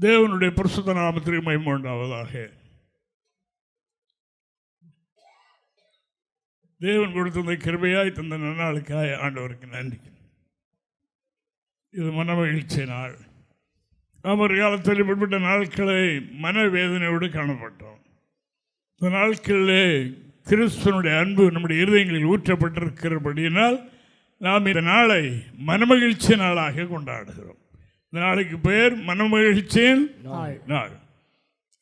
தேவனுடைய பரிசுத்த நாமத்திற்கு மகிமை உண்டாவதாக. தேவன் கொடுத்த கிருபையாய் தந்த நன்னாளுக்காய் ஆண்டவருக்கு நன்றி. இது மன மகிழ்ச்சி நாள். நாம் ஒரு காலத்தில் இப்படிப்பட்ட நாட்களை மனவேதனையோடு காணப்பட்டோம். இந்த நாட்களிலே கிறிஸ்துவனுடைய அன்பு நம்முடைய இருதயங்களில் ஊற்றப்பட்டிருக்கிறபடியினால் நாம் இந்த நாளை மனமகிழ்ச்சி நாளாக கொண்டாடுகிறோம். இந்த நாளைக்கு பெயர் மனமகிழ்ச்சியின் நாள்.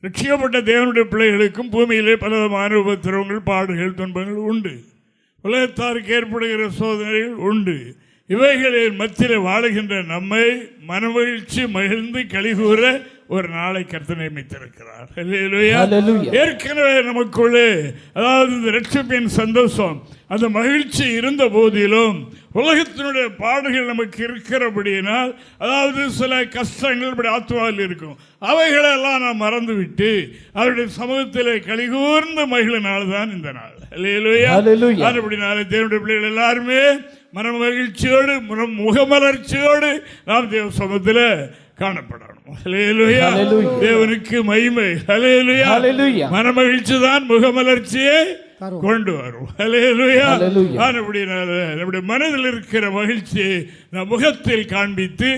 ரட்சிக்கப்பட்ட தேவனுடைய பிள்ளைகளுக்கும் பூமியிலே பலவிதமான உபத்திரவங்கள், பாடுகள், துன்பங்கள் உண்டு. உலகத்தாருக்கு ஏற்படுகிற சோதனைகள் உண்டு. இவைகளின் மத்தியில் வாழுகின்ற நம்மை மனமகிழ்ச்சி மகிழ்ந்து கலிகூற ஒரு நாளை கர்த்தர் நியமித்திருக்கிறார். ஏற்கனவே நமக்குள்ளே அதாவது இந்த ரட்சிப்பின் சந்தோஷம், அந்த மகிழ்ச்சி இருந்த போதிலும் உலகத்தினுடைய பாடுகள் நமக்கு இருக்கிறபடியினால், அதாவது சில கஷ்டங்கள் இப்படி ஆத்மாவில் இருக்கும், அவைகளெல்லாம் நாம் மறந்துவிட்டு அவருடைய சமூகத்திலே கலிகூர்ந்து மகிழும் நாள் தான் இந்த நாள். அப்படினால தேவனுடைய பிள்ளைகள் எல்லாருமே மன மகிழ்ச்சியோடு முகமலர்ச்சியோடு நாம் தேவ சமூகத்தில் காணப்படணும். தேவனுக்கு மகிமை. மன மகிழ்ச்சி தான் முகமலர்ச்சியை கொண்டு வரும். நம்முடைய மனதில் இருக்கிற மகிழ்ச்சியை நம் முகத்தில் காண்பித்து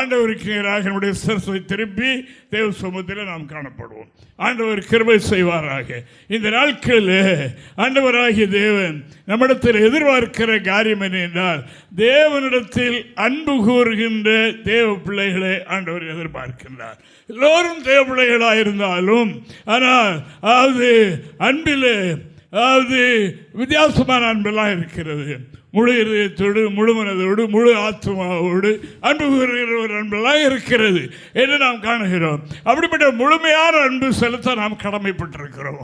ஆண்டவருக்கு நேராக நம்முடைய சிரசை திருப்பி தேவ சமூகத்தில் நாம் காணப்படுவோம். ஆண்டவர் கிருபை செய்வாராக. இந்த நாட்களில் ஆண்டவராகிய தேவன் நம்மிடத்தில் எதிர்பார்க்கிற காரியம் என்ன என்றால், தேவனிடத்தில் அன்பு கூறுகின்ற தேவ பிள்ளைகளை ஆண்டவர் எதிர்பார்க்கின்றார். எல்லோரும் தேவ பிள்ளைகளாக இருந்தாலும் ஆனால் அதாவது அன்பிலே அதாவது வித்தியாசமான அன்பெல்லாம் இருக்கிறது. முழு இதயத்தோடு, முழு மனதோடு, முழு ஆத்மாவோடு அன்பு கூறுகிற ஒரு அன்பெல்லாம் இருக்கிறது என்று நாம் காணுகிறோம். அப்படிப்பட்ட முழுமையான அன்பு செலுத்த நாம் கடமைப்பட்டிருக்கிறோம்.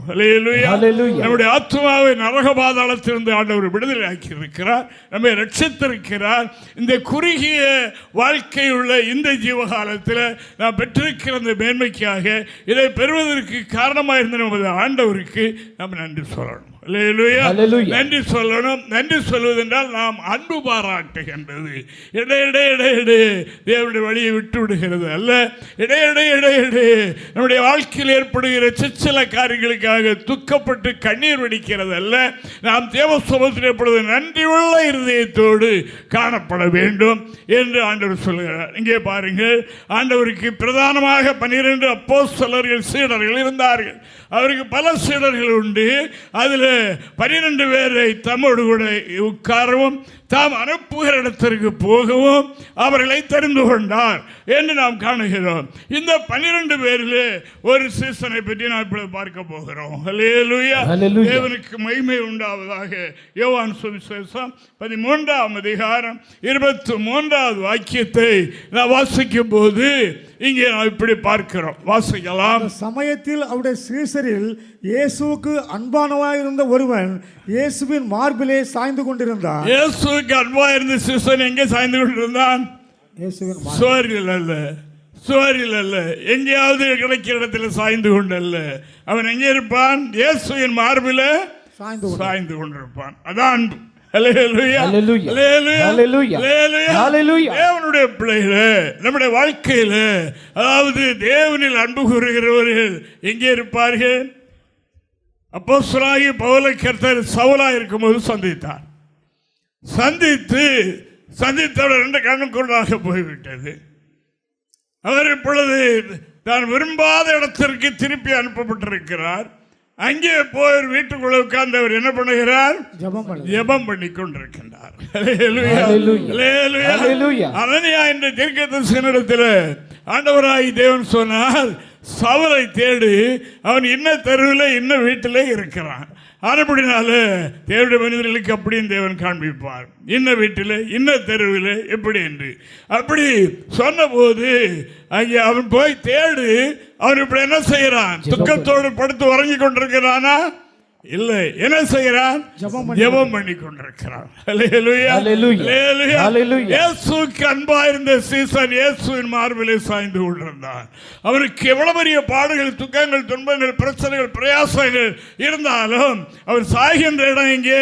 நம்முடைய ஆத்மாவை நரக பாதாளத்திலிருந்து ஆண்டவர் விடுதலை ஆக்கி இருக்கிறார், நம்மை ரட்சித்திருக்கிறார். இந்த குறுகிய வாழ்க்கையுள்ள இந்த ஜீவகாலத்தில் நாம் பெற்றிருக்கிற இந்த மேன்மைக்காக, இதை பெறுவதற்கு காரணமாக இருந்த நமது ஆண்டவருக்கு நாம் நன்றி சொல்லணும். நன்றி சொல்லணும். நன்றி சொல்வதென்றால் நாம் அன்பு பாராட்டுகின்றது. இடையிடையே தேவனுடைய வழியை விட்டு விடுகிறது அல்ல. இடையிடையே நம்முடைய வாழ்க்கையில் ஏற்படுகிற சில காரியங்களுக்காக துக்கப்பட்டு கண்ணீர் வடிக்கிறது அல்ல. நாம் தேவ சமூகத்தில் எப்பொழுது நன்றியுள்ள இருதயத்தோடு காணப்பட வேண்டும் என்று ஆண்டவர் சொல்கிறார். இங்கே பாருங்கள், ஆண்டவருக்கு பிரதானமாக 12 அப்போஸ்தலர்கள் சீடர்கள் இருந்தார்கள். அவருக்கு பல சீடர்கள் உண்டு. அதில் 12 பேரை தம்மோடு கூட உட்காரவும் தாம் அனுப்புகிற இடத்திற்கு போகவும் அவர்களை தெரிந்து கொண்டார் என்று நாம் காணுகிறோம். இந்த 12 பேரிலே ஒரு சீசனை பற்றி நாம் இப்பொழுது பார்க்க போகிறோம். தேவனுக்கு மகிமை உண்டாவதாக. யோவான் சுவிசேஷம் 13ஆம் அதிகாரம் 23வது வாக்கியத்தை நான் வாசிக்கும் போது இங்கே நாம் இப்படி பார்க்கிறோம். வாசிக்கலாம். சமயத்தில் அவருடைய சீசரில் இயேசுவுக்கு அன்பானவாயிருந்த ஒருவன் இயேசுவின் மார்பிலே சாய்ந்து கொண்டிருந்தான். இயேசுவுக்கு அன்பாயிருந்த சீசன் எங்கே சாய்ந்து கொண்டிருந்தான்? சுவரில் அல்ல, சுவரில் அல்ல, எங்கேயாவது கிடைக்கிற இடத்துல சாய்ந்து கொண்டல்ல. அவன் எங்கே இருப்பான்? இயேசுவின் மார்பில் சாய்ந்து கொண்டிருப்பான். அதான் அன்பு. தேவனுடைய பிள்ளைகளே, நம்முடைய வாழ்க்கையில அதாவது தேவனில் அன்பு கூறுகிறவர்கள் எங்கே இருப்பார்கள்? அப்போஸ்தலனாகிய பவுலை கர்த்தர் சவுலா இருக்கும்போது சந்தித்தார். சந்தித்தவர் 2 கண்ணுக்குள்ளாக போய்விட்டது. அவர் இப்பொழுது தான் விரும்பாத இடத்திற்கு திருப்பி அனுப்பப்பட்டிருக்கிறார். அங்கே போய் வீட்டுக்குள்ள உட்கார்ந்து அவர் என்ன பண்ணுகிறார்? ஜெபம் பண்ணி கொண்டிருக்கின்றார். அனனியா என்ற தீர்க்கதரிசியினிடத்தில் ஆண்டவராகிய தேவன் சொன்னார், சவுலை தேடு, அவன் இன்ன தெருவில் இன்ன வீட்டிலே இருக்கிறான். அப்படினால தேவனுடைய மனிதர்களுக்கு அப்படியும் தேவன் காண்பிப்பார், இன்ன வீட்டில் இன்ன தெருவில் எப்படி என்று. அப்படி சொன்ன போது அங்கே அவன் போய் தேடு. அவன் இப்படி என்ன செய்யறான்? துக்கத்தோடு படுத்து உறங்கி கொண்டிருக்கிறானா? இல்லை, என்ன செய்கிறான்? ஜெபம் பண்ணி கொண்டிருக்கிறான். இயேசுவுக்கு அன்பாயிருந்த சீசன் இயேசுவின் மார்பிலே சாய்ந்து கொண்டிருந்தான். அவனுக்கு எவ்வளவு பெரிய பாடுகள், துக்கங்கள், துன்பங்கள், பிரச்சனைகள், பிரயாசங்கள் இருந்தாலும் அவர் சாய்கின்ற இடம் எங்கே?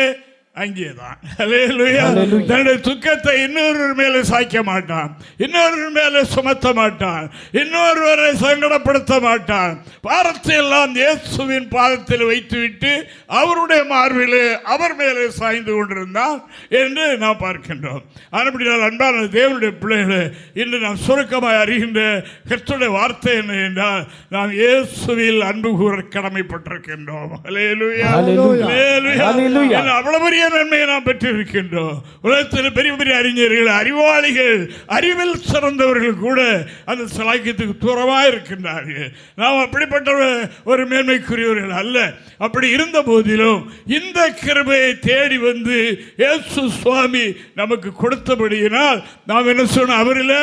அங்கேதான். அல்லேலூயா. தன்னுடைய துக்கத்தை இன்னொரு மேலே சாய்க்க மாட்டான், இன்னொரு மேலே சுமத்த மாட்டான், இன்னொருவரை சங்கடப்படுத்த மாட்டான். பாரத்தை எல்லாம் இயேசுவின் பாதத்தில் வைத்துவிட்டு அவருடைய மார்பிலே அவர் மேலே சாய்ந்து கொண்டிருந்தான் என்று நாம் பார்க்கின்றோம். அப்படினால் அன்பான தேவனுடைய பிள்ளைகளை, இன்று நாம் சுருக்கமாக அறிகின்ற கர்த்தருடைய வார்த்தை என்ன என்றால், நாம் இயேசுவில் அன்பு கூற கடமைப்பட்டிருக்கின்றோம். அல்லேலூயா. அல்லேலூயா. அவ்வளவு பெரிய நன்மையை நாம் பெற்றிருக்கின்றோம். உலகத்தில் பெரிய பெரிய அறிஞர்கள், அறிவாளிகள், அறிவில் சிறந்தவர்கள் கூட அந்த சலாக்கியத்துக்கு தூரமாக இருக்கின்றார்கள். நாம் அப்படிப்பட்ட ஒரு மேன்மைக்குரியவர்கள் அல்ல. அப்படி இருந்த போதிலும் இந்த கிருபையை தேடி வந்து இயேசு சுவாமி நமக்கு கொடுத்தபடியினால் நாம் என்ன சொன்னோம், அவரிலே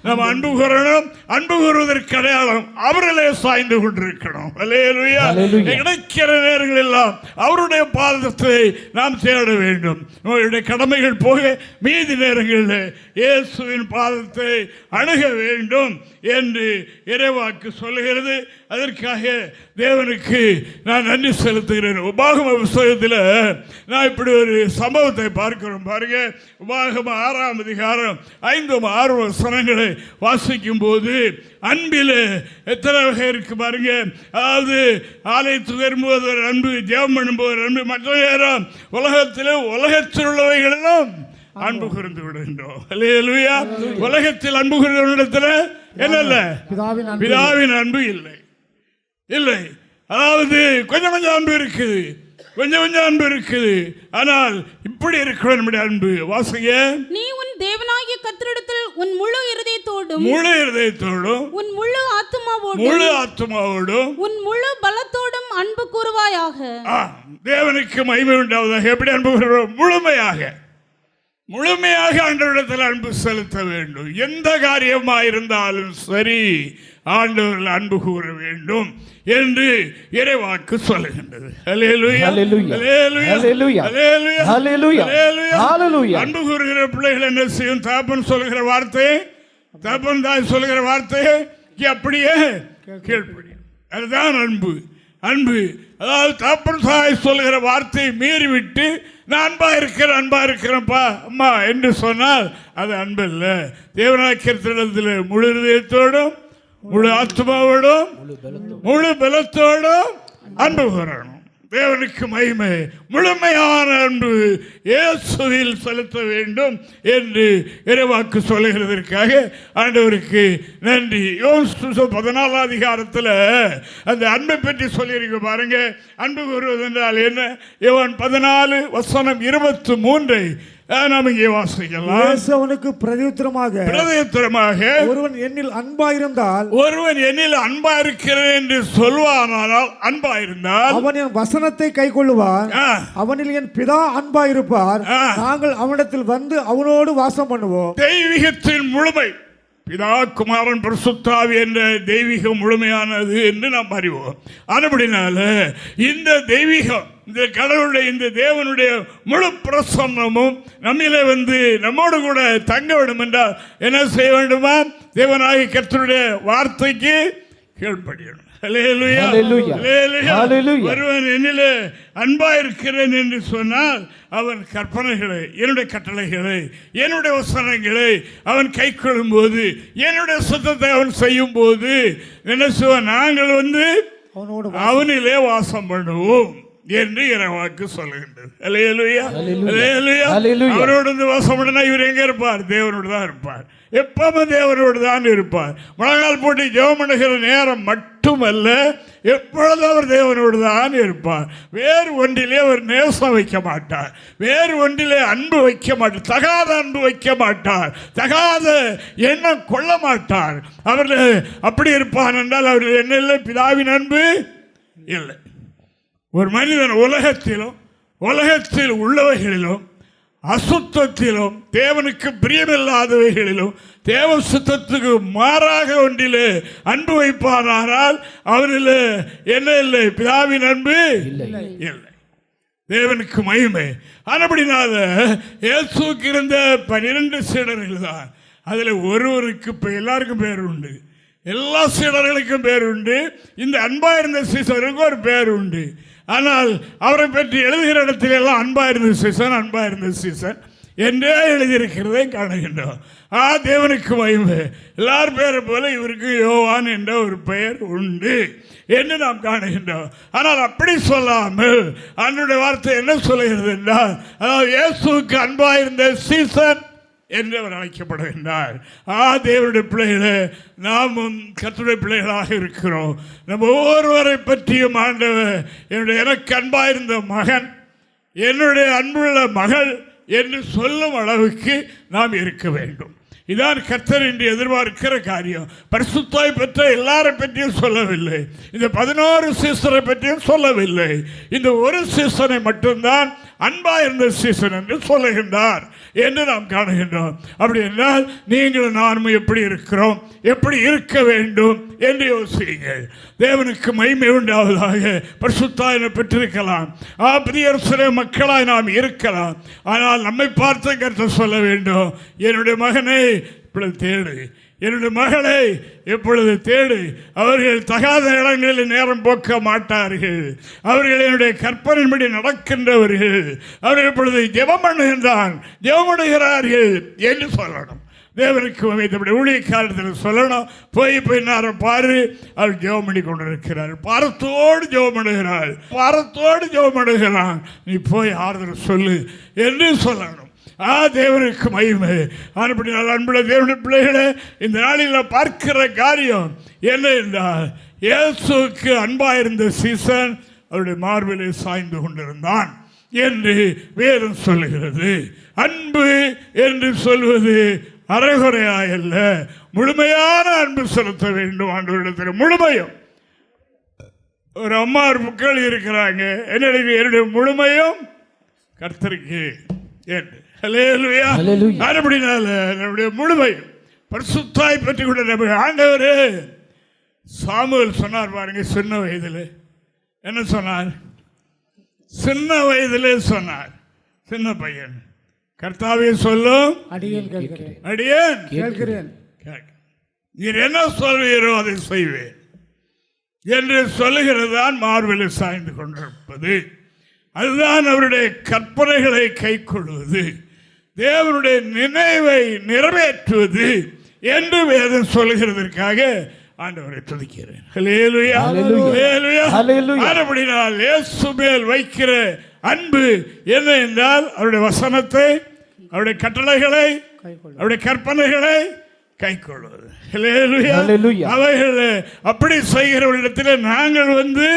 நாம் அன்பு கூறணும். அன்பு கூறுவதற்கு அடையாளம் அவரிலே சாய்ந்து கொண்டிருக்கணும். அல்லேலூயா. கிடைக்கிற நேரங்கள் எல்லாம் அவருடைய பாதத்தை நாம் தேட வேண்டும். நம்முடைய கடமைகள் போக மீதி நேரங்களில் இயேசுவின் பாதத்தை அணுக வேண்டும் என்று இறைவாக்கு சொல்லுகிறது. அதற்காக தேவனுக்கு நான் நன்றி செலுத்துகிறேன். உபாகம புத்தகத்தில் நான் இப்படி ஒரு சம்பவத்தை பார்க்கிறோம். பாருங்க, உபாகம 6ஆம் அதிகாரம் 5-6 வசனங்களை வாசிக்கும் போது அன்பில் எத்தனை வகை இருக்கு பாருங்க. அதாவது ஆலயத்துக்கு வரும்போது ஒரு அன்பு, ஜெபம் பண்ணும்போது ஒரு அன்பு, மற்ற நேரம் உலகத்தில் உள்ளவைகளிலும் அன்பு கூர்ந்து விடுகின்றோம். அல்லேலூயா. உலகத்தில் அன்பு கூறுவதிடத்தில் என்ன? பிதாவின் அன்பு இல்லை. அதாவது கொஞ்சம் கொஞ்சம் அன்பு இருக்குது, கொஞ்சம் அன்பு இருக்குது. ஆனால் இப்படி இருக்கிற நம்முடைய அன்பு வாசிங்க. நீ உன் தேவனாகிய கர்த்தரிடத்தில் உன் முழு இருதயத்தோடும் உன் முழு ஆத்துமாவோடும் உன் முழு பலத்தோடும் அன்பு கூறுவாயாக. தேவனுக்கு மகிமை உண்டாவதாக. எப்படி அன்பு கூறுவோம்? முழுமையாக ஆண்டவரிடத்தில் அன்பு செலுத்த வேண்டும். எந்த காரியமாக இருந்தாலும் சரி, ஆண்டவரில் அன்பு கூற வேண்டும் என்று இறைவாக்கு சொல்லுகின்றது. அல்லேலூயா. அன்பு கூறுகிற பிள்ளைகள் என்ன செய்யும்? தகப்பன் சொல்லுகிற வார்த்தையை, தகப்பன் தாய் சொல்லுகிற வார்த்தையை அப்படியே கேள்விப்படும். அதுதான் அன்பு. அதாவது தகப்பன் தாய் சொல்லுகிற வார்த்தையை மீறிவிட்டு நான் அன்பா இருக்கிறேன்ப்பா அம்மா என்று சொன்னால் அது அன்பு இல்லை. தேவனாக்கியத்தில் முழு இதயத்தோடும் முழு ஆத்மாவோடும் முழு பலத்தோடும் அன்பு கூறணும். தேவனுக்கு மகிமை. முழுமையான அன்பு இயேசுவில் செலுத்த வேண்டும் என்று இறைவாக்கு சொல்லுகிறதற்காக ஆண்டவருக்கு நன்றி. யோவான் 14ஆம் அதிகாரத்தில் அந்த அன்பை பற்றி சொல்லியிருக்கு பாருங்க. அன்பு கூறுவது என்றால் என்ன? யோவான் 14:23 நாம் இங்கே வாசிக்கலாம். அவனுக்கு பிரதியுத்தரமாக ஒருவன் என்னில் அன்பாயிருக்கிறேன் என்று சொல்வானானால், அன்பாயிருந்தால் அவன் என் வசனத்தை கைக்கொள்ளுவான், அவனில் என் பிதா அன்பாயிருப்பார், நாங்கள் அவனிடத்தில் வந்து அவனோடு வாசம் பண்ணுவோம். தெய்வீகத்தின் முழுமை பிதா குமாரன் பரிசுத்தாவி என்ற தெய்வீகம் முழுமையானது என்று நாம் அறிவோம். அதுபடினால இந்த தெய்வீகம், இந்த கடவுளுடைய, இந்த தேவனுடைய முழு பிரசன்னமும் நம்மிலே வந்து நம்மோடு கூட தங்க வேண்டும் என்றால் என்ன செய்ய வேண்டுமா? தேவனாகிய கர்த்தருடைய வார்த்தைக்கு கீழ்ப்படியணும். ஒருவன் என்னிலே அன்பாயிருக்கிறேன் என்று சொன்னால் அவன் கற்பனைகளை, என்னுடைய கட்டளைகளை, என்னுடைய வசனங்களை அவன் கை கொள்ளும் போது, என்னுடைய சுத்தத்தை அவன் செய்யும் போது என்ன செய்வோம்? நாங்கள் வந்து அவனிலே வாசம் பண்ணுவோம் என்று இறைவாக்கு சொல்லுகின்றது. அவரோடு வாசம் பண்ணா இவர் எங்க இருப்பார்? தேவனோடு தான் இருப்பார். எப்பவும் தேவனோடு தான் இருப்பார். முழங்கால் போட்டு ஜெபம் பண்ணுகிற நேரம் மட்டுமல்ல, எப்பொழுதும் அவர் தேவனோடு தான் இருப்பார். வேறு ஒன்றிலே அவர் நேசம் வைக்க மாட்டார், வேறு ஒன்றிலே அன்பு வைக்க மாட்டார், தகாத அன்பு வைக்க மாட்டார், தகாத எண்ணம் கொள்ள மாட்டார். அவர் அப்படி இருப்பார் என்றால் அவர் என்ன இல்லை? பிதாவின் அன்பு இல்லை. ஒரு மனிதன் உலகத்தில் உள்ளவைகளிலும் அசுத்தத்திலும் தேவனுக்கு பிரியமில்லாதவைகளிலும் தேவ சுத்தத்துக்கு மாறாக ஒன்றிலே அன்பு வைப்பானால் அவரில் என்ன இல்லை? பிதாவின் அன்பு இல்லை. தேவனுக்கு மகிமை. அப்படினால இயேசுவுக்கு இருந்த 12 சீடர்கள் தான். அதில் ஒருவருக்கு எல்லாருக்கும் பேர் உண்டு, எல்லா சீடர்களுக்கும் பேர் உண்டு. இந்த அன்பா இருந்த சீசருக்கு ஒரு பேர் உண்டு. ஆனால் அவரை பற்றி எழுதுகிற இடத்துல எல்லாம் அன்பா இருந்த சீசன் என்றே எழுதியிருக்கிறதை காணுகின்றோம். தேவனுக்கு மகிமை. எல்லார் பேரை போல இவருக்கு யோவான் என்ற ஒரு பெயர் உண்டு என்று நாம் காணுகின்றோம். ஆனால் அப்படி சொல்லாமல் அன்றைய வார்த்தை என்ன சொல்லுகிறது என்றால், அதாவது இயேசுவுக்கு அன்பாயிருந்த சீசன் என்று அவர் அழைக்கப்படுகின்றார். தேவனுடைய பிள்ளைகளே, நாமும் கர்த்தருடைய பிள்ளைகளாக இருக்கிறோம். நம்ம ஒவ்வொருவரை பற்றியும் ஆண்டவர் எனக்கு அன்பாயிருந்த மகன், என்னுடைய அன்புள்ள மகள் என்று சொல்லும் அளவுக்கு நாம் இருக்க வேண்டும். இதான் கர்த்தர் என்று எதிர்பார்க்கிற காரியம். பரிசுத்தாய் பெற்ற எல்லாரை பற்றியும் சொல்லவில்லை, இந்த 11 சீசரை பற்றியும் சொல்லவில்லை. இந்த ஒரு சீசனை மட்டும்தான் அன்பா இருந்த சீசன் என்று சொல்லுகின்றார் என்று நாம் காணுகின்றோம். அப்படி என்றால் நீங்களும் நானும் எப்படி இருக்கிறோம், எப்படி இருக்க வேண்டும் என்று யோசியுங்கள். தேவனுக்கு மகிமை உண்டாவதாக. பரிசுத்தாய் பெற்றிருக்கலாம், பிரியரசரே மக்களாய் நாம் இருக்கலாம். ஆனால் நம்மை பார்த்து கர்த்தர் சொல்ல வேண்டும், என்னுடைய மகனை இப்பொழுது தேடு, என்னுடைய மகளை எப்பொழுது தேடு. அவர்கள் தகாத இடங்களில் நேரம் போக்க மாட்டார்கள், அவர்கள் என்னுடைய கற்பனைப்படி நடக்கின்றவர்கள், அவர்கள் இப்பொழுது ஜெபம் பண்ணுகின்றான், ஜெபம் பண்ணுகிறார்கள் என்று சொல்லணும். தேவனுக்கு நம்முடைய ஊழியக்காரத்தில் சொல்லணும், போய் நேரம் பாரு, அவர் ஜெபம் பண்ணி கொண்டிருக்கிறார், பாரத்தோடு ஜெபம் பண்ணுகிறாள், பாரத்தோடு ஜெபம் பண்ணுகிறான், நீ போய் ஆறுதல் சொல்லு என்று சொல்லணும். தேவனுக்கு மகிமை. அப்படினால் அன்புள்ள தேவனுடைய பிள்ளைகளே, இந்த நாளில் பார்க்கிற காரியம் என்ன என்றால், இயேசுவுக்கு அன்பாயிருந்த சீசன் அவருடைய மார்பிலே சாய்ந்து கொண்டிருந்தான் என்று வேதம் சொல்லுகிறது. அன்பு என்று சொல்வது அரைகுறையாயல்ல, முழுமையான அன்பு செலுத்த வேண்டும். ஆண்டவரிடத்தில் முழுமையும். ஒரு அம்மா ஒரு புக்கள் இருக்கிறாங்க, என்னுடைய முழுமையும் கர்த்தருக்கு என்று. நம்முடைய முழுமை பரிசுத்தாய் பற்றி கூட நம்ம ஆண்டவர் சாமுவேல் சொன்னார் பாருங்க. சின்ன வயதில் என்ன சொன்னார்? சின்ன வயதிலே சொன்னார், சின்ன பையன், கர்த்தாவே சொல்லும் அடியேன் கேட்கிறேன், நீர் என்ன சொல்வீரோ அதை செய்வேன் என்று சொல்லுகிறது தான் மார்பில் சாய்ந்து கொண்டிருப்பது. அதுதான் அவருடைய கற்பனைகளை கை கொள்வது, தேவனுடைய நினைவை நிறைவேற்றுவது என்று வேதம் சொல்லுகிறதற்காக ஆண்டவரை துதிக்கிறேன். இயேசு மேல் வைக்கிற அன்பு என்ன என்றால், அவருடைய வசனத்தை, அவருடைய கட்டளைகளை, அவருடைய கற்பனைகளை கை கொள்வது. அவைகள் அப்படி செய்கிறவர்களிடத்தில் நாங்கள் வந்து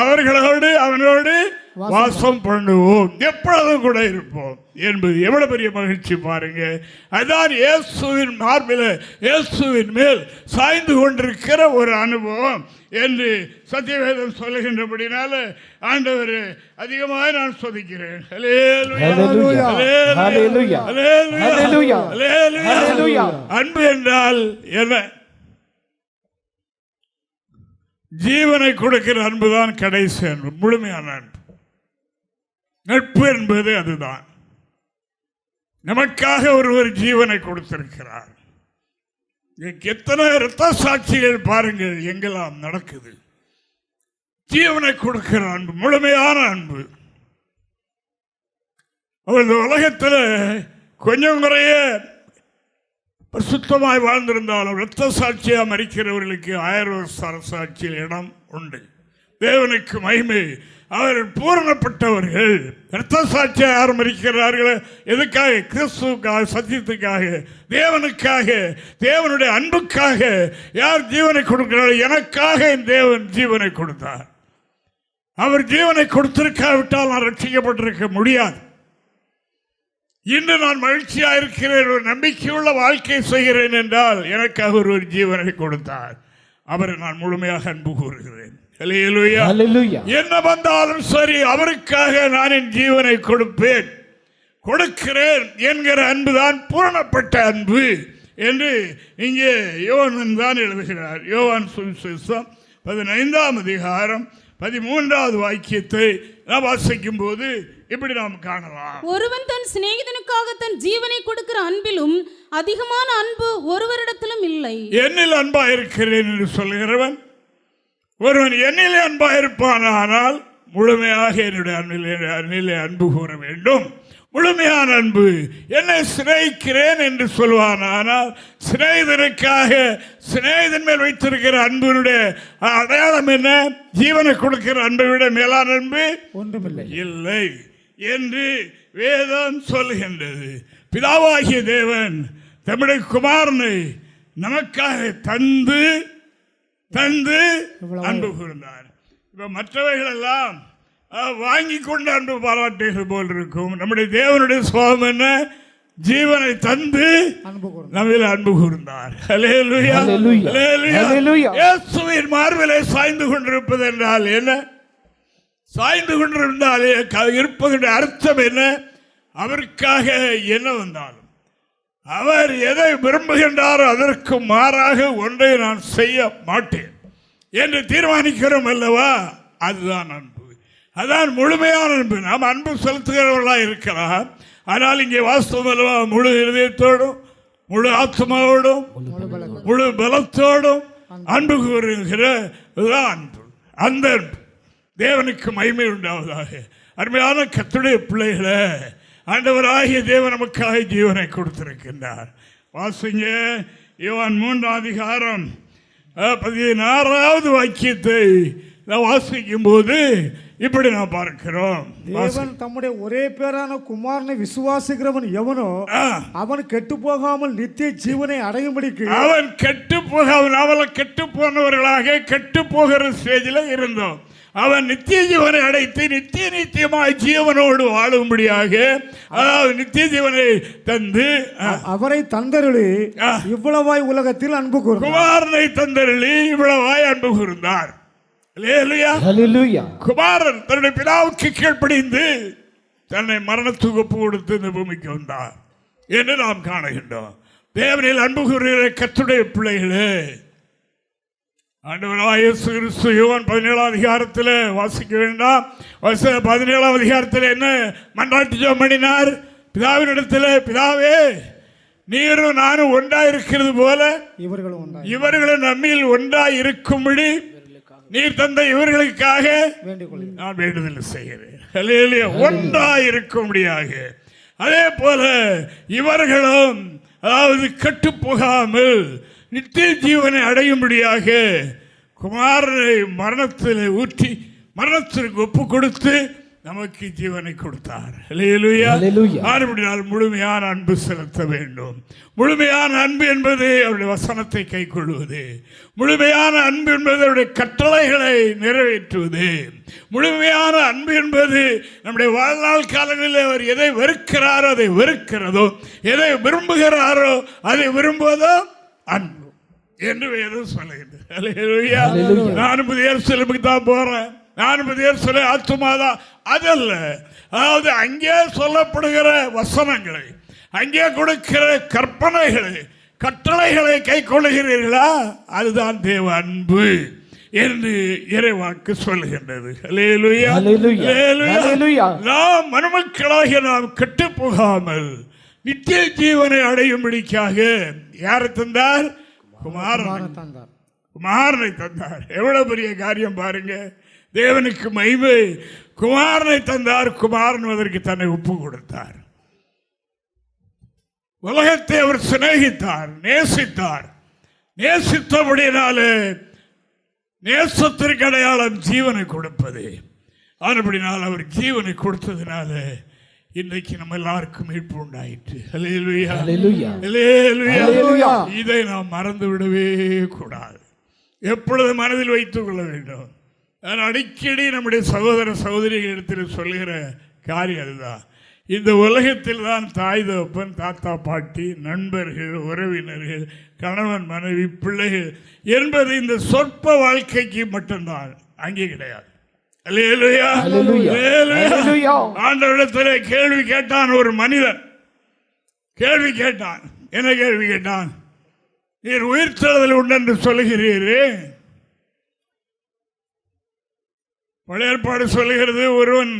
அவர்களோடு அவனோடு வாசம் பண்ணுவோம், எப்பொழுதும் கூட இருப்போம் என்பது எவ்வளவு பெரிய மகிழ்ச்சி பாருங்க. அதுதான் இயேசுவின் மார்பில், இயேசுவின் மேல் சாய்ந்து கொண்டிருக்கிற ஒரு அனுபவம் என்று சத்தியவேதம் சொல்லுகின்றபடினால ஆண்டவர் அதிகமாக நான் சொதிக்கிறேன். அன்பு என்றால் என்ன? ஜீவனை கொடுக்கிற அன்புதான் கடைசி அன்பு, முழுமையான அன்பு. நட்பு என்பது அதுதான். நமக்காக ஒருவர் ஜீவனை கொடுத்திருக்கிறார். எத்தனை இரத்த சாட்சிகள் பாருங்கள் எங்கெல்லாம் நடக்குது. ஜீவனை கொடுக்கிற அன்பு, முழுமையான அன்பு. அவர்கள் உலகத்தில் கொஞ்சம் குறைய சுத்தமாய் வாழ்ந்திருந்தாலும் இரத்த சாட்சியாக மறிக்கிறவர்களுக்கு 1000 வருஷ சாட்சியில் இடம் உண்டு. தேவனுக்கு மகிமை. அவர்கள் பூரணப்பட்டவர்கள். இரத்த சாட்சியாக யார் மறிக்கிறார்கள்? எதுக்காக? கிறிஸ்துவுக்காக, சத்தியத்துக்காக, தேவனுக்காக, தேவனுடைய அன்புக்காக. யார் ஜீவனை கொடுக்கிறார்கள்? எனக்காக என் தேவன் ஜீவனை கொடுத்தார். அவர் ஜீவனை கொடுத்திருக்காவிட்டால் நான் ரட்சிக்கப்பட்டிருக்க முடியாது. இன்று நான் மகிழ்ச்சியாக இருக்கிறேன், ஒரு நம்பிக்கையுள்ள வாழ்க்கை செய்கிறேன் என்றால் எனக்காக ஒரு ஜீவனை கொடுத்தார். அவரை நான் முழுமையாக அன்பு கூறுகிறேன். என்ன வந்தாலும் சரி, அவருக்காக நான் என் ஜீவனை கொடுப்பேன், கொடுக்கிறேன் என்கிற அன்புதான் பூரணப்பட்ட அன்பு என்று இங்கே யோவான் தான் எழுதுகிறார். யோவான் சுவிசேஷம் 15ஆம் அதிகாரம் 13வது வாக்கியத்தை நாம் வாசிக்கும் போது இப்படி நாம் காணலாம். ஒருவன் தன் சிநேகிதனுக்காக தன் ஜீவனை கொடுக்கிற அன்பிலும் அதிகமான அன்பு ஒருவரிடத்திலும் இல்லை. என்னில் அன்பா இருக்கிறேன் என்று சொல்கிறவன் ஒருவன் என்னிலே அன்பா இருப்பானால் முழுமையாக என்னுடைய அன்பிலே அன்பு கூற வேண்டும். முழுமையான அன்பு. என்னை சிநேகிக்கிறேன் என்று சொல்வான், ஆனால் சிநேகிதனுக்காக சிநேகிதன் மேல் வைத்திருக்கிற அன்பினுடைய அடையாளம் என்ன? ஜீவனை கொடுக்கிற அன்பை விட மேலான அன்பு ஒன்றுமில்லை இல்லை என்று வேதம் சொல்கின்றது. பிதாவாகிய தேவன் தம்முடைய குமாரனை நமக்காக தந்து அன்பு கூர்ந்தார். இப்ப மற்றவைகள் எல்லாம் வாங்கி கொண்டு அன்பு பாராட்டுகள் போல் இருக்கும். நம்முடைய தேவனுடைய சுபாவம் என்ன? ஜீவனை தந்து நம்மில் அன்பு கூர்ந்தார். ஹல்லேலூயா, ஹல்லேலூயா. இயேசுவின் மார்பிலே சாய்ந்து கொண்டிருப்பது என்றால் என்ன? சாய்ந்து கொண்டிருந்தாலே இருப்பதனுடைய அர்த்தம் என்ன? அவருக்காக என்ன வந்தாலும் அவர் எதை விரும்புகின்றாரோ அதற்கு மாறாக ஒன்றை நான் செய்ய மாட்டேன் என்று தீர்மானிக்கிறோம் அல்லவா? அதுதான் அன்பு. அதான் முழுமையான அன்பு. நாம் அன்பு செலுத்துகிறவர்களாக இருக்கலாம், ஆனால் இங்கே வாஸ்தவம் அல்லவா? முழு இதயத்தோடும் முழு ஆத்மாவோடும் முழு பலத்தோடும் அன்பு கூறுகிற அன்பு. அந்த அன்பு தேவனுக்கு மகிமை உண்டாவதாக. அருமையான கர்த்தருடைய பிள்ளைகளை, ஆண்டவராகிய தேவன் நமக்காக ஜீவனை கொடுத்திருக்கின்றார். வாசிங்க யோவான் 3:16 வாக்கியத்தை வாசிக்கும் போது இப்படி நாம் பார்க்கிறோம். தேவன் தம்முடைய ஒரே பேரான குமாரனை விசுவாசிக்கிறவன் எவனோ அவன் கெட்டு போகாமல் நித்திய ஜீவனை அடையும்படிக்கு. அவன் கெட்டு போகாமல், அவளை கெட்டு போனவர்களாக கெட்டு போகிற ஸ்டேஜில் இருந்தோம். அவன் நித்திய ஜீவனை அடைத்து நித்தியமாய் ஜீவனோடு வாழும்படியாக, அதாவது நித்திய ஜீவனை தந்து அவரை தந்தருளி இவ்வளவாய் உலகத்தில் அன்பு கூர்ந்தார். குமாரனை தந்தருளி இவ்வளவாய் அன்பு கூர்ந்தார். குமாரன் தன்னுடைய பிதாவுக்கு கீழ்ப்படிந்து தன்னை மரணத்துக்கு ஒப்பு கொடுத்து இந்த பூமிக்கு வந்தார் என்று நாம் காணுகின்றோம். தேவனில் அன்பு கூறுகிற கர்த்தருடைய பிள்ளைகளே, ஆண்டவராகிய இயேசு கிறிஸ்து யோவான் 17 அதிகாரத்தில் வாசிக்க வேண்டாம். 17 அதிகாரத்தில் என்ன மன்றாட்டு ஜெபம் பண்ணினார்? பிதாவினிடத்தில், பிதாவே நீரும் நானும் ஒன்றாய் இருக்கிறது போல இவர்களும் நம்மில் ஒன்றாய் இருக்கும்படி நீர் தந்த இவர்களுக்காக நான் வேண்டுதல் செய்கிறேன். ஒன்றாய் இருக்கும்படியாக. அதே போல இவர்களும், அதாவது கெட்டு போகாமல் நித்திய ஜீவனை அடையும்படியாக குமாரனை மரணத்தில் ஊற்றி மரணத்திற்கு ஒப்பு கொடுத்து நமக்கு ஜீவனை கொடுத்தார். மறுபடியும் முழுமையான அன்பு செலுத்த வேண்டும். முழுமையான அன்பு என்பது அவருடைய வசனத்தை கை கொள்வது. முழுமையான அன்பு என்பது அவருடைய கட்டளைகளை நிறைவேற்றுவது. முழுமையான அன்பு என்பது நம்முடைய வாழ்நாள் காலங்களில் அவர் எதை வெறுக்கிறாரோ அதை வெறுக்கிறதோ, எதை விரும்புகிறாரோ அதை விரும்புவதோ அன்பு என்று வேதம் சொல்லுகிறது. நான் புதிய எருசலேமுக்கு தான் போறேன், நான் புதிய எருசலேம் ஆத்துமாதான், அதல்ல. அதாவது அங்கே சொல்லப்படுகிற வசனங்களை, அங்கே கொடுக்கிற கற்பனைகளை, கட்டளைகளை கை கொள்ளுகிறீர்களா? அதுதான் தேவ அன்பு என்று இறைவாக்கு சொல்லுகின்றது. நாம் மனுமக்களாகிய நாம் கெட்டு போகாமல் நித்திய ஜீவனை அடையும்படிக்காக யாரை தந்தார்? குமாரனை தந்தார். எவ்வளவு பெரிய காரியம் பாருங்க. தேவனுக்கு மகிமை. குமாரனை தந்தார். குமாரன் அதற்கு தன்னை ஒப்பு கொடுத்தார். உலகத்தை அவர் சிநேகித்தார், நேசித்தார். நேசித்தபடினாலே நேசத்திற்கு அடையாளம் ஜீவனை கொடுப்பது. ஆனபடினால் அவர் ஜீவனை கொடுத்ததினால இன்றைக்கு நம்ம எல்லாருக்கும் மீட்பு உண்டாயிற்று. இதை நாம் மறந்து விடவே கூடாது. எப்பொழுது மனதில் வைத்துக் கொள்ள வேண்டும். அடிக்கடி நம்முடைய சகோதர சகோதரிகளிடத்தில் சொல்லுகிற காரியம் அதுதான். இந்த உலகத்தில் தான் தாய் தகப்பன், தாத்தா பாட்டி, நண்பர்கள், உறவினர்கள், கணவன் மனைவி, பிள்ளைகள் என்பது இந்த சொற்ப வாழ்க்கைக்கு மட்டும்தான், அங்கே கிடையாது. ஆண்டவரிடத்திலே கேள்வி கேட்டான் ஒரு மனிதன். கேள்வி கேட்டான். என்ன கேள்வி கேட்டான்? நீர் உயிர்த்தெழுதல் உண்டு என்று சொல்லுகிறீரே, பழைய ஏற்பாடு சொல்லுகிறது, ஒருவன்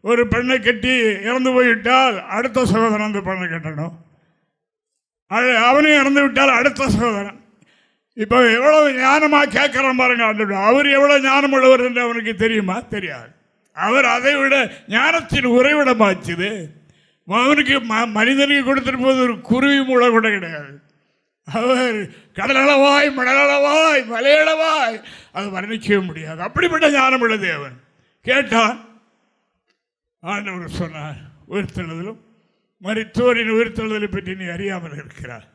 ஒரு பெண்ணை கட்டி இறந்து போய்விட்டால் அடுத்த சகோதரன் அந்த பெண்ணை கட்டணும், அவனையும் இறந்து விட்டால் அடுத்த சகோதரன். இப்போ எவ்வளவு ஞானமாக கேட்குறான் பாருங்க. அவர் எவ்வளோ ஞானம் உள்ளவர் என்று அவனுக்கு தெரியுமா? தெரியாது. அவர் அதை விட ஞானத்தின் உறைவிடமாச்சுது. அவனுக்கு மனிதனுக்கு கொடுத்திருப்ப போது ஒரு குருவி மூளை கூட கிடையாது. அவர் கடலளவாய் மணலளவாய் மலையளவாய் அது வர்ணிக்கவே முடியாது. அப்படிப்பட்ட ஞானமுள்ள தேவன். கேட்டான், ஆண்டவர் சொன்னார், உயிர்த்தெழுதலும் மரித்தோரின் உயிர்த்தெழுதலை பற்றி நீ அறியாமல் இருக்கிறார்.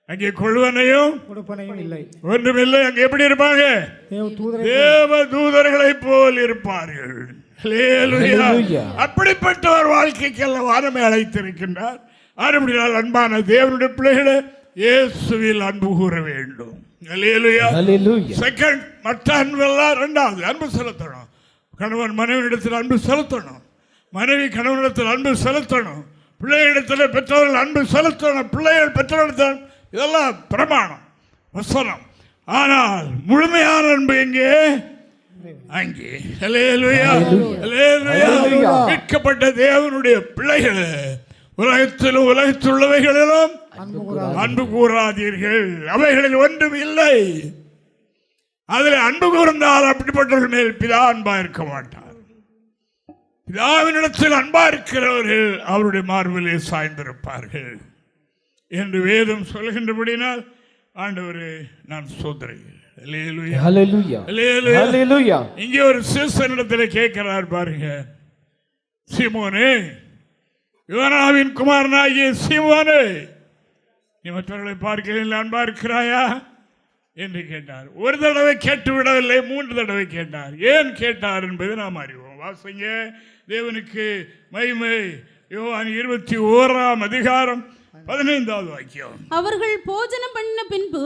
அங்கே கொள்வனையும் இல்லை, ஒன்றுமில்லை. அங்கே எப்படி இருப்பாங்க? தேவ தூதர்களை போல் இருப்பார்கள். அப்படிப்பட்ட ஒரு வாழ்க்கைக்கெல்லாம் வானமே அழைத்திருக்கின்றார். அப்படினால் அன்பான தேவனுடைய பிள்ளைகளை இயேசுவில் அன்பு கூற வேண்டும். செகண்ட், மற்ற அன்பெல்லாம் இரண்டாவது. அன்பு செலுத்தணும். கணவன் மனைவியிடத்தில் அன்பு செலுத்தணும், மனைவி கணவனிடத்தில் அன்பு செலுத்தணும், பிள்ளைகளிடத்தில் பெற்றோர்கள் அன்பு செலுத்தணும், பிள்ளைகள் பெற்றோரிடத்தில், இதெல்லாம் பிரமாணம், வசனம். ஆனால் முழுமையான அன்பு எங்கே? அங்கே. மீட்கப்பட்ட தேவனுடைய பிள்ளைகள் உலகத்திலும் உலகத்துள்ளவைகளிலும் அன்பு கூறாதீர்கள், அவைகளில் ஒன்றும் இல்லை. அதில் அன்பு கூர்ந்தால் அப்படிப்பட்டவர்கள் மேல் பிதா அன்பா இருக்க மாட்டார். பிதாவினிடத்தில் அன்பா இருக்கிறவர்கள் அவருடைய மார்பிலே சாய்ந்திருப்பார்கள் என்று வேதம் சொல்கின்றபடினால் ஆண்டவரே நான் சோதரைகள். இங்கே ஒரு சீசனிடத்தில் கேட்கிறார் பாருங்க, சீமோனே, யோனாவின் குமாரனாகிய சீமோனே, நீ மற்றவர்களை பார்க்கிறீர்கள் அன்பா இருக்கிறாயா என்று கேட்டார். ஒரு தடவை கேட்டு விடவில்லை, 3 தடவை கேட்டார். ஏன் கேட்டார் என்பதை நாம் அறிவோம். வாசிங்க, தேவனுக்கு மகிமை. யோவான் 21ஆம் அதிகாரம் 15வது வாக்கியம். அவர்கள் போஜனம் பண்ணின பின்பு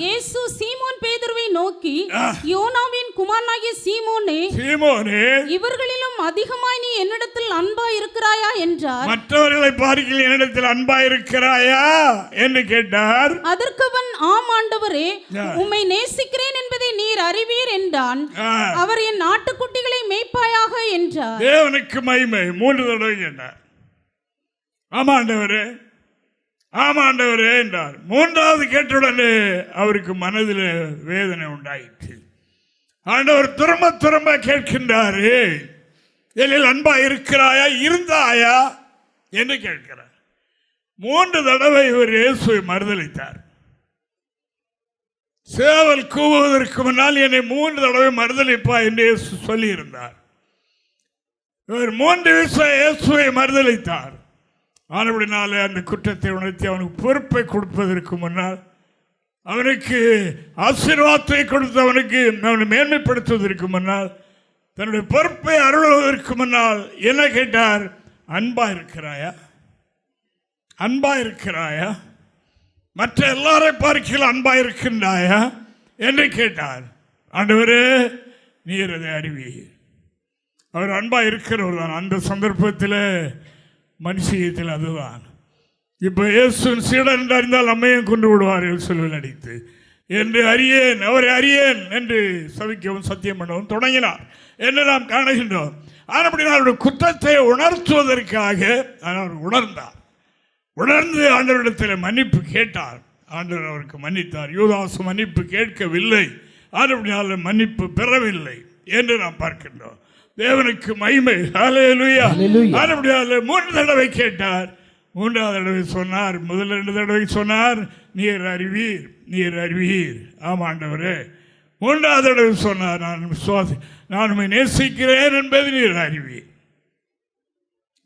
இயேசு சீமோன் பேதுருவை நோக்கி, யோனாவின் குமாரனாகிய சீமோனே, இவர்களிலும் அதிகமாய் நீ என்னிடத்தில் அன்பா இருக்கிறாயா என்றார். மற்றவர்களை பார்க்கில் என்னிடத்தில் அன்பா இருக்கிறாயா என்று கேட்டார். அதற்கு அவன், ஆம் ஆண்டவரே, உம்மை நேசிக்கிறேன் என்பதை நீர் அறிவீர் என்றான். அவர், என் ஆட்டுக்குட்டிகளை மேய்ப்பாயாக என்றார். தேவனுக்கு மகிமை. 3 தடவை கேட்டார். ஆமாண்டவரே, ஆமாண்டவரே என்றார். 3வது கேட்டுடனே அவருக்கு மனதில் வேதனை உண்டாயிற்று. ஆண்டவர் திரும்ப திரும்ப கேட்கின்றாரு, எல்லில் அன்பா இருக்கிறாயா, இருந்தாயா என்று கேட்கிறார். 3 தடவை இவர் இயேசுவை மறுதலித்தார். சேவல் கூவுவதற்கு முன்னால் என்னை 3 தடவை மறுதலிப்பா என்று சொல்லி இருந்தார். இவர் 3 விஷயம் இயேசுவை மறுதலித்தார். ஆனபடினாலே அந்த குற்றத்தை உணர்த்தி அவனுக்கு பொறுப்பை கொடுப்பதற்கு முன்னால், அவனுக்கு ஆசீர்வாதத்தை கொடுத்து அவனுக்கு அவனை மேன்மைப்படுத்துவதற்கு முன்னால், தன்னுடைய பொறுப்பை அருள்வதற்கு முன்னால் என்ன கேட்டார்? அன்பா இருக்கிறாயா, அன்பா இருக்கிறாயா, மற்ற எல்லாரை பார்க்கலாம் அன்பா இருக்கின்றாயா என்று கேட்டார். ஆண்டவரே, நீர் அதை அறிவீர். அவர் அன்பா இருக்கிறவர் தான். அந்த சந்தர்ப்பத்தில் மனுஷியத்தில் அதுதான். இப்போ இயேசுவின் சீடன் என்று அறிந்தால் நம்மையும் கொண்டு விடுவார்கள் சிலுவையில் அடித்து என்று அறியேன், அவரை அறியேன் என்று சபிக்கவும் சத்தியம் பண்ணவும் தொடங்கினார் என்று நாம் காணுகின்றோம். ஆனால் அப்படின்னா அவருடைய குற்றத்தை உணர்த்துவதற்காக அவர் உணர்ந்தார். உணர்ந்து ஆண்டவரிடத்தில் மன்னிப்பு கேட்டார். ஆண்டவர் அவருக்கு மன்னித்தார். யூதாசு மன்னிப்பு கேட்கவில்லை, ஆண்டவரால் மன்னிப்பு பெறவில்லை என்று நாம் பார்க்கின்றோம். தேவனுக்கு மகிமை. ஹல்லேலூயா. ஆண்டவரால் 3 தடவை கேட்டார். 3வது தடவை சொன்னார், முதல் 2 தடவை சொன்னார், நீர் அறிவீர், நீர் அறிவீர். ஆமாண்டவரே. 3வது தடவை சொன்னார், நான் உம்மை நேசிக்கிறேன் என்பது நீர் அறிவீர்.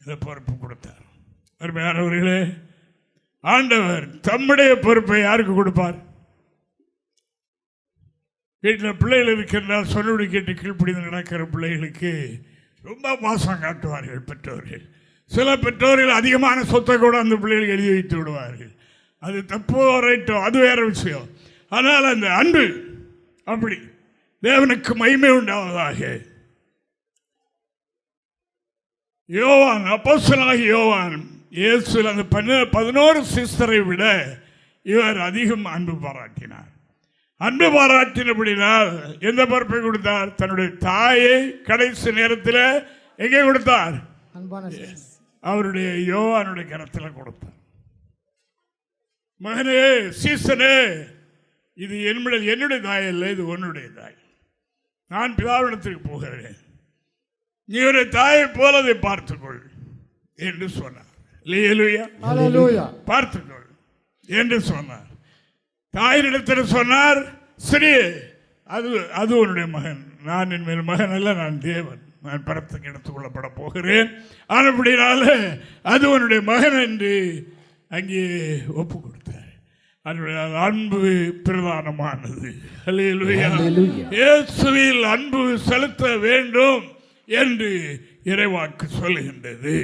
இதை பொறுப்பு கொடுத்தார். அருமையானவர்களே, ஆண்டவர் தம்முடைய பொறுப்பை யாருக்கு கொடுப்பார்? வீட்டில் பிள்ளைகள் இருக்கின்றால் சொல்லுடி கேட்டு கீழ்ப்படிந்து நடக்கிற பிள்ளைகளுக்கு ரொம்ப பாசம் காட்டுவார்கள் பெற்றோர்கள். சில பெற்றோர்கள் அதிகமான சொத்தை கூட அந்த பிள்ளைகளுக்கு எழுதி வைத்து விடுவார்கள். அது தப்போ ரைட்டோ அது வேற விஷயம். ஆனால் அந்த அன்பு அப்படி. தேவனுக்கு மகிமை உண்டாவதாக. யோவான், அப்போஸ்தலனாகிய யோவான், இயேசுவில் அந்த 11 சீஷரை விட இவர் அதிகம் அன்பு பாராட்டினார். அன்பு பாராட்டினபடினால் எந்த பொறுப்பை கொடுத்தார்? தன்னுடைய தாயை கடைசி நேரத்தில் எங்கே கொடுத்தார்? அவருடைய யோவானுடைய கரத்தில் கொடுத்தார். மகனே, சீசனே, இது என்னுடைய தாய் அல்ல, இது உன்னுடைய தாய். நான் பிதாவிடத்திற்கு போகிறேன். நீ ஒரு தாயை போல அதை பார்த்துக்கொள் என்று சொன்னார். பார்த்துக்கொள் என்று சொன்னார். தாயினிடத்தில் சொன்னார், சரி, அது உன்னுடைய மகன், நான் என் மேல் மகன் அல்ல, நான் தேவன், நான் பரத்துக்கு எடுத்துக் கொள்ளப்பட போகிறேன், அப்படினால அது உன்னுடைய மகன் என்று அங்கே ஒப்பு கொடுத்தார். அதனுடைய அன்பு பிரதானமானது. இயேசுவில் அன்பு செலுத்த வேண்டும் என்று இறைவாக்கு சொல்லுகின்றது.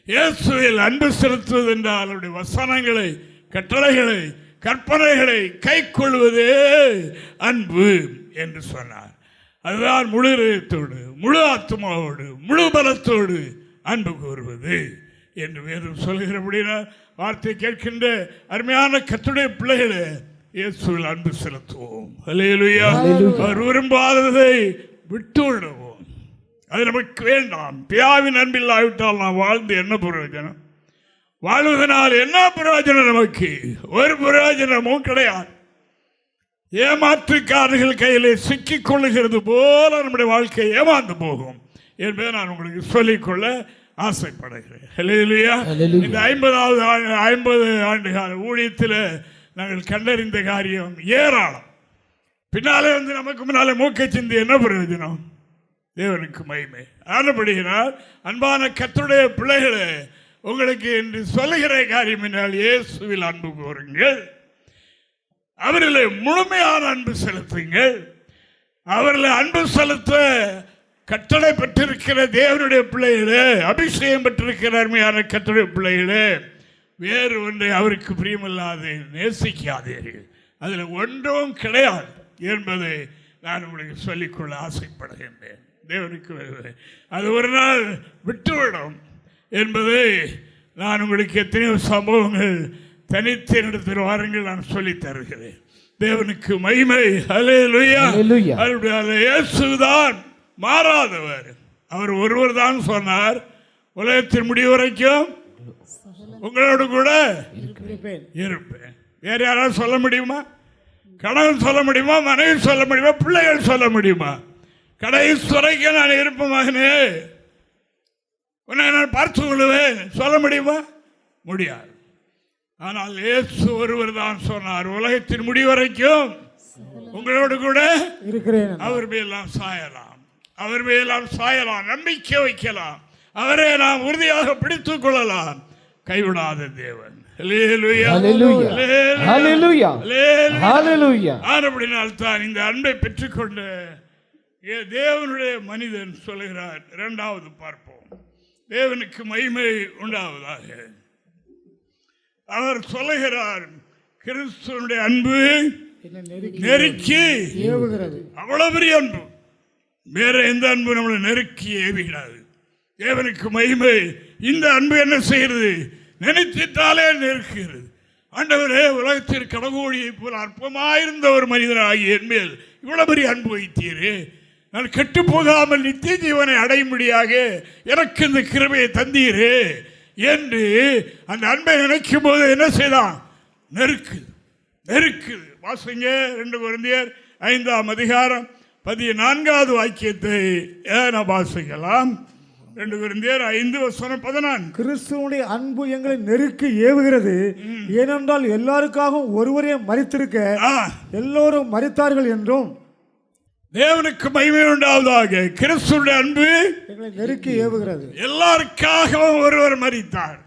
இயேசுவில் அன்பு செலுத்துவது என்றால் அவருடைய வசனங்களை, கட்டளைகளை, கற்பனைகளை கை கொள்வதே அன்பு என்று சொன்னார். அதுதான் முழு இதயத்தோடு, முழு ஆத்மாவோடு, முழு பலத்தோடு அன்பு கூறுவது என்று வேதம் சொல்கிறபடினா வார்த்தை கேட்கின்ற அருமையான கர்த்தருடைய பிள்ளைகளை இயேசுவில் அன்பு செலுத்துவோம். அல்லேலூயா. அவர் விரும்பாததை விட்டு விடுவோம். அது நமக்கு வேண்டாம். பிதாவின் அன்பில்லாவிட்டால் நாம் வாழ்ந்து என்ன பிரயோஜனம்? வாழ்வதனால் என்ன பிரயோஜனம்? நமக்கு ஒரு பிரயோஜனமும் கிடையாது. ஏமாற்றுக்காரர்கள் கையிலே சிக்கிக் கொள்ளுகிறது போல நம்முடைய வாழ்க்கை ஏமாந்து போகும் என்பதை நான் உங்களுக்கு சொல்லிக்கொள்ள ஆசைப்படுகிறேன். இந்த 50 ஆண்டு கால ஊழியத்தில் நாங்கள் கண்டறிந்த காரியம் ஏராளம். பின்னாலே வந்து நமக்கு முன்னாலே மூக்கை சிந்தி என்ன பிரயோஜனம்? தேவனுக்கு மகிமை. ஆனபடியினால் அன்பான கர்த்தருடைய பிள்ளைகளே, உங்களுக்கு என்று சொல்லுகிற காரியம் என்றால் இயேசுவில் அன்பு கூறுங்கள், அவர்களை முழுமையான அன்பு செலுத்துங்கள். அவர்களை அன்பு செலுத்த கட்டளை பெற்றிருக்கிற தேவனுடைய பிள்ளைகளே, அபிஷேகம் பெற்றிருக்கிற அருமையான கட்டளை பிள்ளைகளே, வேறு ஒன்றை அவருக்கு பிரியமில்லாது நேசிக்காதீர்கள். அதில் ஒன்றும் கிடையாது என்பதை நான் உங்களுக்கு சொல்லிக்கொள்ள ஆசைப்படுகின்றேன். தேவனுக்கு அது ஒரு நாள் விட்டுவிடும் என்பதை நான் உங்களுக்கு எத்தனையோ சம்பவங்கள் தனித்து இடத்தில் வாருங்கள் நான் சொல்லி தருகிறேன். தேவனுக்கு மகிமை. அல்லேலூயா. இயேசுதான் மாறாதவர். அவர் ஒருவர் தான் சொன்னார், உலகத்தின் முடிவு வரைக்கும் உங்களோடு கூட இருப்பேன். வேற யாராவது சொல்ல முடியுமா? கணவன் சொல்ல முடியுமா? மனைவி சொல்ல முடியுமா? பிள்ளைகள் சொல்ல முடியுமா? கடைசி வரைக்கும் நான் இருப்பேன் மகனே, உன்னை நான் பார்த்து கொள்வேன் சொல்ல முடியுமா? முடியாது. ஆனால் இயேசு ஒருவர் தான் சொன்னார், உலகத்தின் முடிவு வரைக்கும் உங்களோடு கூட இருக்கிறேன். அவர் மேலாம் சாயலாம், அவர் மேலாம் சாயலாம், நம்பிக்கை வைக்கலாம், அவரை நாம் உறுதியாக பிடித்துக் கொள்ளலாம். கைவிடாத தேவன். ஆனபடினால்தான் இந்த அன்பை பெற்றுக்கொண்ட தேவனுடைய மனிதன் சொல்லுகிறார். இரண்டாவது பார்ப்போம். தேவனுக்கு மகிமை உண்டாவதாக. அவர் சொல்லுகிறார், கிறிஸ்துவனுடைய அன்பு நெருக்கி ஏவுகிறது. அவ்வளவு பெரிய அன்பு, வேற எந்த அன்பு நம்மளை நெருக்கி ஏவுகிறாது. தேவனுக்கு மகிமை. இந்த அன்பு என்ன செய்கிறது? நினைத்தாலே நெருக்குகிறது. ஆண்டவரே, உலகத்தில் கடகோழியை போல அற்பமாயிருந்த ஒரு மனிதனாகிய என் மேல் இவ்வளவு பெரிய அன்பு வைத்தீரே, நான் கெட்டு போகாமல் நித்திய ஜீவனை அடையும்படியாக எனக்கு இந்த கிருபையை தந்தீரே என்று அந்த அன்பை நினைக்கும் போது என்ன செய்தான்? நெருக்குது. வாசிங்க 2 கொரிந்தியர் 5ஆம் அதிகாரம் 14வது வாக்கியத்தை வாசிக்கலாம். 2 கொரிந்தியர் 5:14. கிறிஸ்துவனுடைய அன்பு எங்களை நெருக்கி ஏவுகிறது, ஏனென்றால் எல்லாருக்காகவும் ஒருவரே மரித்திருக்க எல்லோரும் மரித்தார்கள் என்றும். தேவனுக்கு மகிமை உண்டாவதாக. கிறிஸ்துவனுடைய அன்பு எங்களை நெருக்கி ஏவுகிறது. எல்லாருக்காகவும் ஒருவர் மரித்தார்.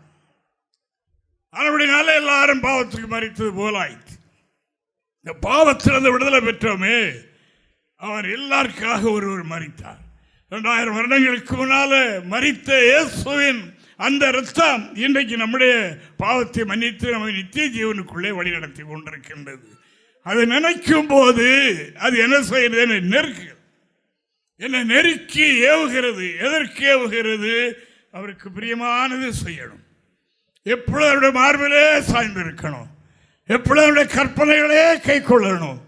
அப்படினால எல்லாரும் பாவத்துக்கு மரித்தது போல ஆயிற்று. இந்த பாவத்திலிருந்து விடுதலை பெற்றோமே, அவர் எல்லாருக்காக ஒருவர் மரித்தார். 2000 வருடங்களுக்கு முன்னால மரித்த இயேசுவின் அந்த ரத்தம் இன்றைக்கு நம்முடைய பாவத்தை மன்னித்து நம்மை நித்திய ஜீவனுக்குள்ளே வழிநடத்தி கொண்டிருக்கின்றது. அதை நினைக்கும் போது அது என்ன செய்கிறது? என்னை நெருக்கி ஏவுகிறது. எதற்கு ஏவுகிறது? அவருக்கு பிரியமானது செய்யணும். எப்பொழுது அவருடைய மார்பிலே சாய்ந்திருக்கணும், எப்பொழுது அவருடைய கற்பனைகளே கை கொள்ளணும்,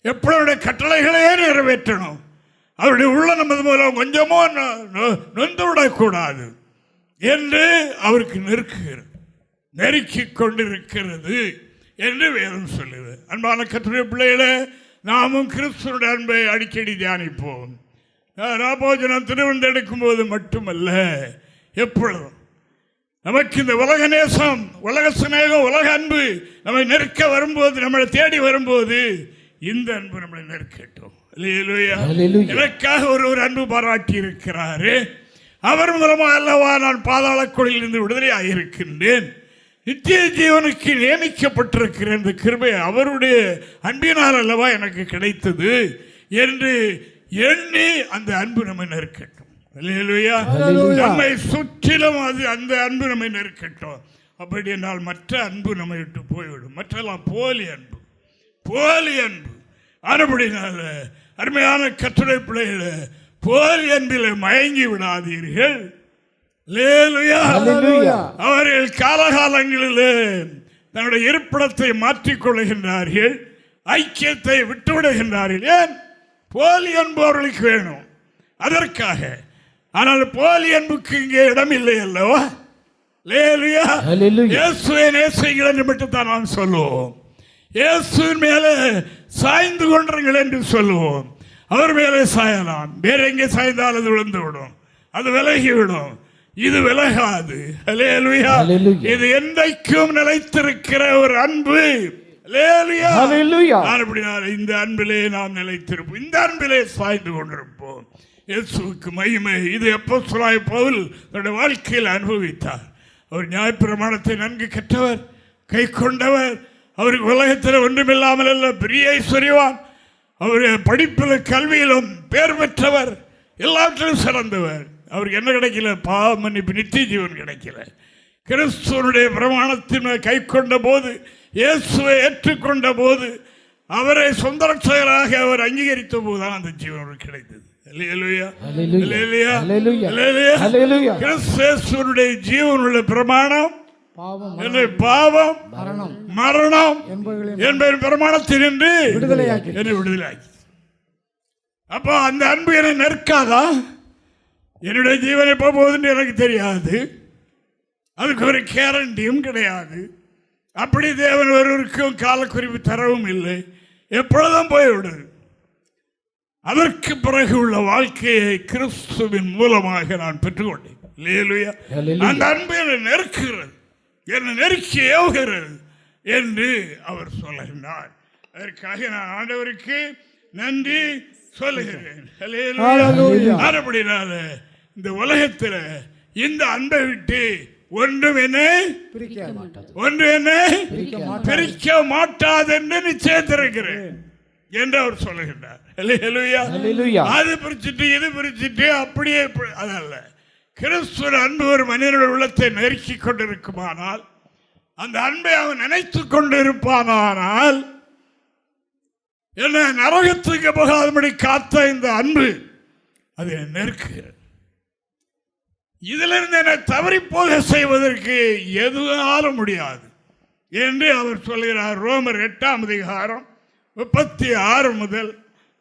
எப்பொழுது அவருடைய கட்டளைகளே நிறைவேற்றணும். அவருடைய உள்ள நமது மூலம் கொஞ்சமோ நொந்து விடக்கூடாது என்று அவருக்கு நெருக்கி கொண்டிருக்கிறது என்று வேதம் சொல்லுது. அன்பான கர்த்தருடைய பிள்ளைகளே, நாமும் கிறிஸ்துவனுடைய அன்பை அடிக்கடி தியானிப்போம். ராபோஜனம் திருவந்தெடுக்கும் போது மட்டுமல்ல, எப்பொழுதும் நமக்கு இந்த உலக நேசம், உலக சிநேகம், உலக அன்பு நம்மை நெருக்க வரும்போது, நம்மளை தேடி வரும்போது இந்த அன்பு நம்மளை நெருக்கட்டும். எனக்காக ஒரு அன்பு பாராட்டி இருக்கிறாரு. அவர் மூலமாக அல்லவா நான் பாதாள குழியிலிருந்து விடுதலையாக இருக்கின்றேன். நித்திய ஜீவனுக்கு நியமிக்கப்பட்டிருக்கிற இந்த கிருபை அவருடைய அன்பினால் அல்லவா எனக்கு கிடைத்தது என்று எண்ணி அந்த அன்பு நம்மை நெருக்கட்டும். நம்மை சுற்றிலும் அந்த அன்பு நம்மை நெருக்கட்டும். அப்படி என்றால் மற்ற அன்பு நம்மை விட்டு போய்விடும். மற்றெல்லாம் போலி அன்பு, போலி அன்பு. அதுபடினால அருமையான கர்த்தருடைய பிள்ளைகளே, போலி அன்பில் மயங்கி விடாதீர்கள். அவர்கள் காலகாலங்களிலே தன்னுடைய இருப்பிடத்தை மாற்றிக் கொள்கின்றார்கள், ஐக்கியத்தை விட்டுவிடுகின்றார்கள். ஏன்? போலி அன்பு அவர்களுக்கு வேணும், அதற்காக. ஆனால் போலி அன்புக்கு இங்கே இடம் இல்லை அல்லவா? இயேசுவை நேசிங்கள் என்று மட்டும்தான் நாம் சொல்லுவோம். இயேசுவின் மேலே சாய்ந்து கொண்டிருங்கள் என்று சொல்லுவோம். அவர் மேலே சாயலாம், வேற எங்கே சாய்ந்தால் அது விழுந்து விடும், அது விலகிவிடும். இது விலகாது. இது என்றைக்கும் நிலைத்திருக்கிற ஒரு அன்பு. இந்த அன்பிலே நாம் நிலைத்திருப்போம், இந்த அன்பிலே சாய்ந்து கொண்டிருப்போம். இயேசுவுக்கு மகிமை. இது அப்போஸ்தலனாகிய பவுல் தன்னுடைய வாழ்க்கையில் அனுபவித்தார். அவர் நியாயப்பிரமாணத்தை நன்கு கற்றவர், கை கொண்டவர். அவருக்கு உலகத்தில் ஒன்றுமில்லாமல் அல்ல, பெரிய ஐஸ்வர்யவான். அவருடைய படிப்பிலும் கல்வியிலும் பேர் பெற்றவர், எல்லாவற்றிலும் சிறந்தவர். அவருக்கு என்ன கிடைக்கல? பாவ மன்னிப்பு, நித்திய ஜீவன் கிடைக்கல. கிறிஸ்துவனுடைய பிரமாணத்தின் கை கொண்ட போது, இயேசுவை ஏற்றுக்கொண்ட போது, அவரை சொந்த ரட்சகராக அவர் அங்கீகரித்த போதுதான் அந்த ஜீவன் கிடைத்தது. கிறிஸ்துவனுடைய ஜீவனுள்ள பிரமாணம் பாவம் மரணம் என்பது பிரமாணத்தினின்று என்னை விடுதலையாக்கி. அப்போ அந்த அன்பு என்னை நெருக்காதா? என்னுடைய ஜீவன் எப்போ போகுதுன்னு எனக்கு தெரியாது, அதுக்கு ஒரு கேரண்டியும் கிடையாது. அப்படி தேவன் ஒருவருக்கும் காலக்குறிப்பு தரவும் இல்லை, எப்பொழுதும் போய்விடுது. அதற்கு பிறகு உள்ள வாழ்க்கையை கிறிஸ்துவின் மூலமாக நான் பெற்றுக்கொண்டேன். அந்த அன்பு என்னை நெருக்குகிறது, என்னை நெருக்கி ஏவுகிறது என்று அவர் சொல்லுகின்றார். அதற்காக நான் ஆண்டவருக்கு நன்றி சொல்லுகிறேன். அப்படினால இந்த உலகத்தில் இந்த அன்பை விட்டு ஒன்றும் என்ன பிரிக்க மாட்டாது என்று நிச்சயத்திருக்கிறேன் என்று அவர் சொல்லுகின்றார். அது பிரிச்சுட்டு இது பிரிச்சுட்டு அப்படியே அதல்ல. கிறிஸ்துவ அன்பு ஒரு மனிதனுடைய உள்ளத்தை நெருக்கி கொண்டிருக்குமானால், அந்த அன்பை அவன் நினைத்து கொண்டிருப்பானால், என்ன நரகத்துக்கு போகாதபடி காத்த இந்த அன்பு அது நெருக்குகிறது. இதிலிருந்து என்னை தவறி போக செய்வதற்கு எதுவாலும் முடியாது என்று அவர் சொல்கிறார். ரோமர் 8ஆம் அதிகாரம் 36 முதல்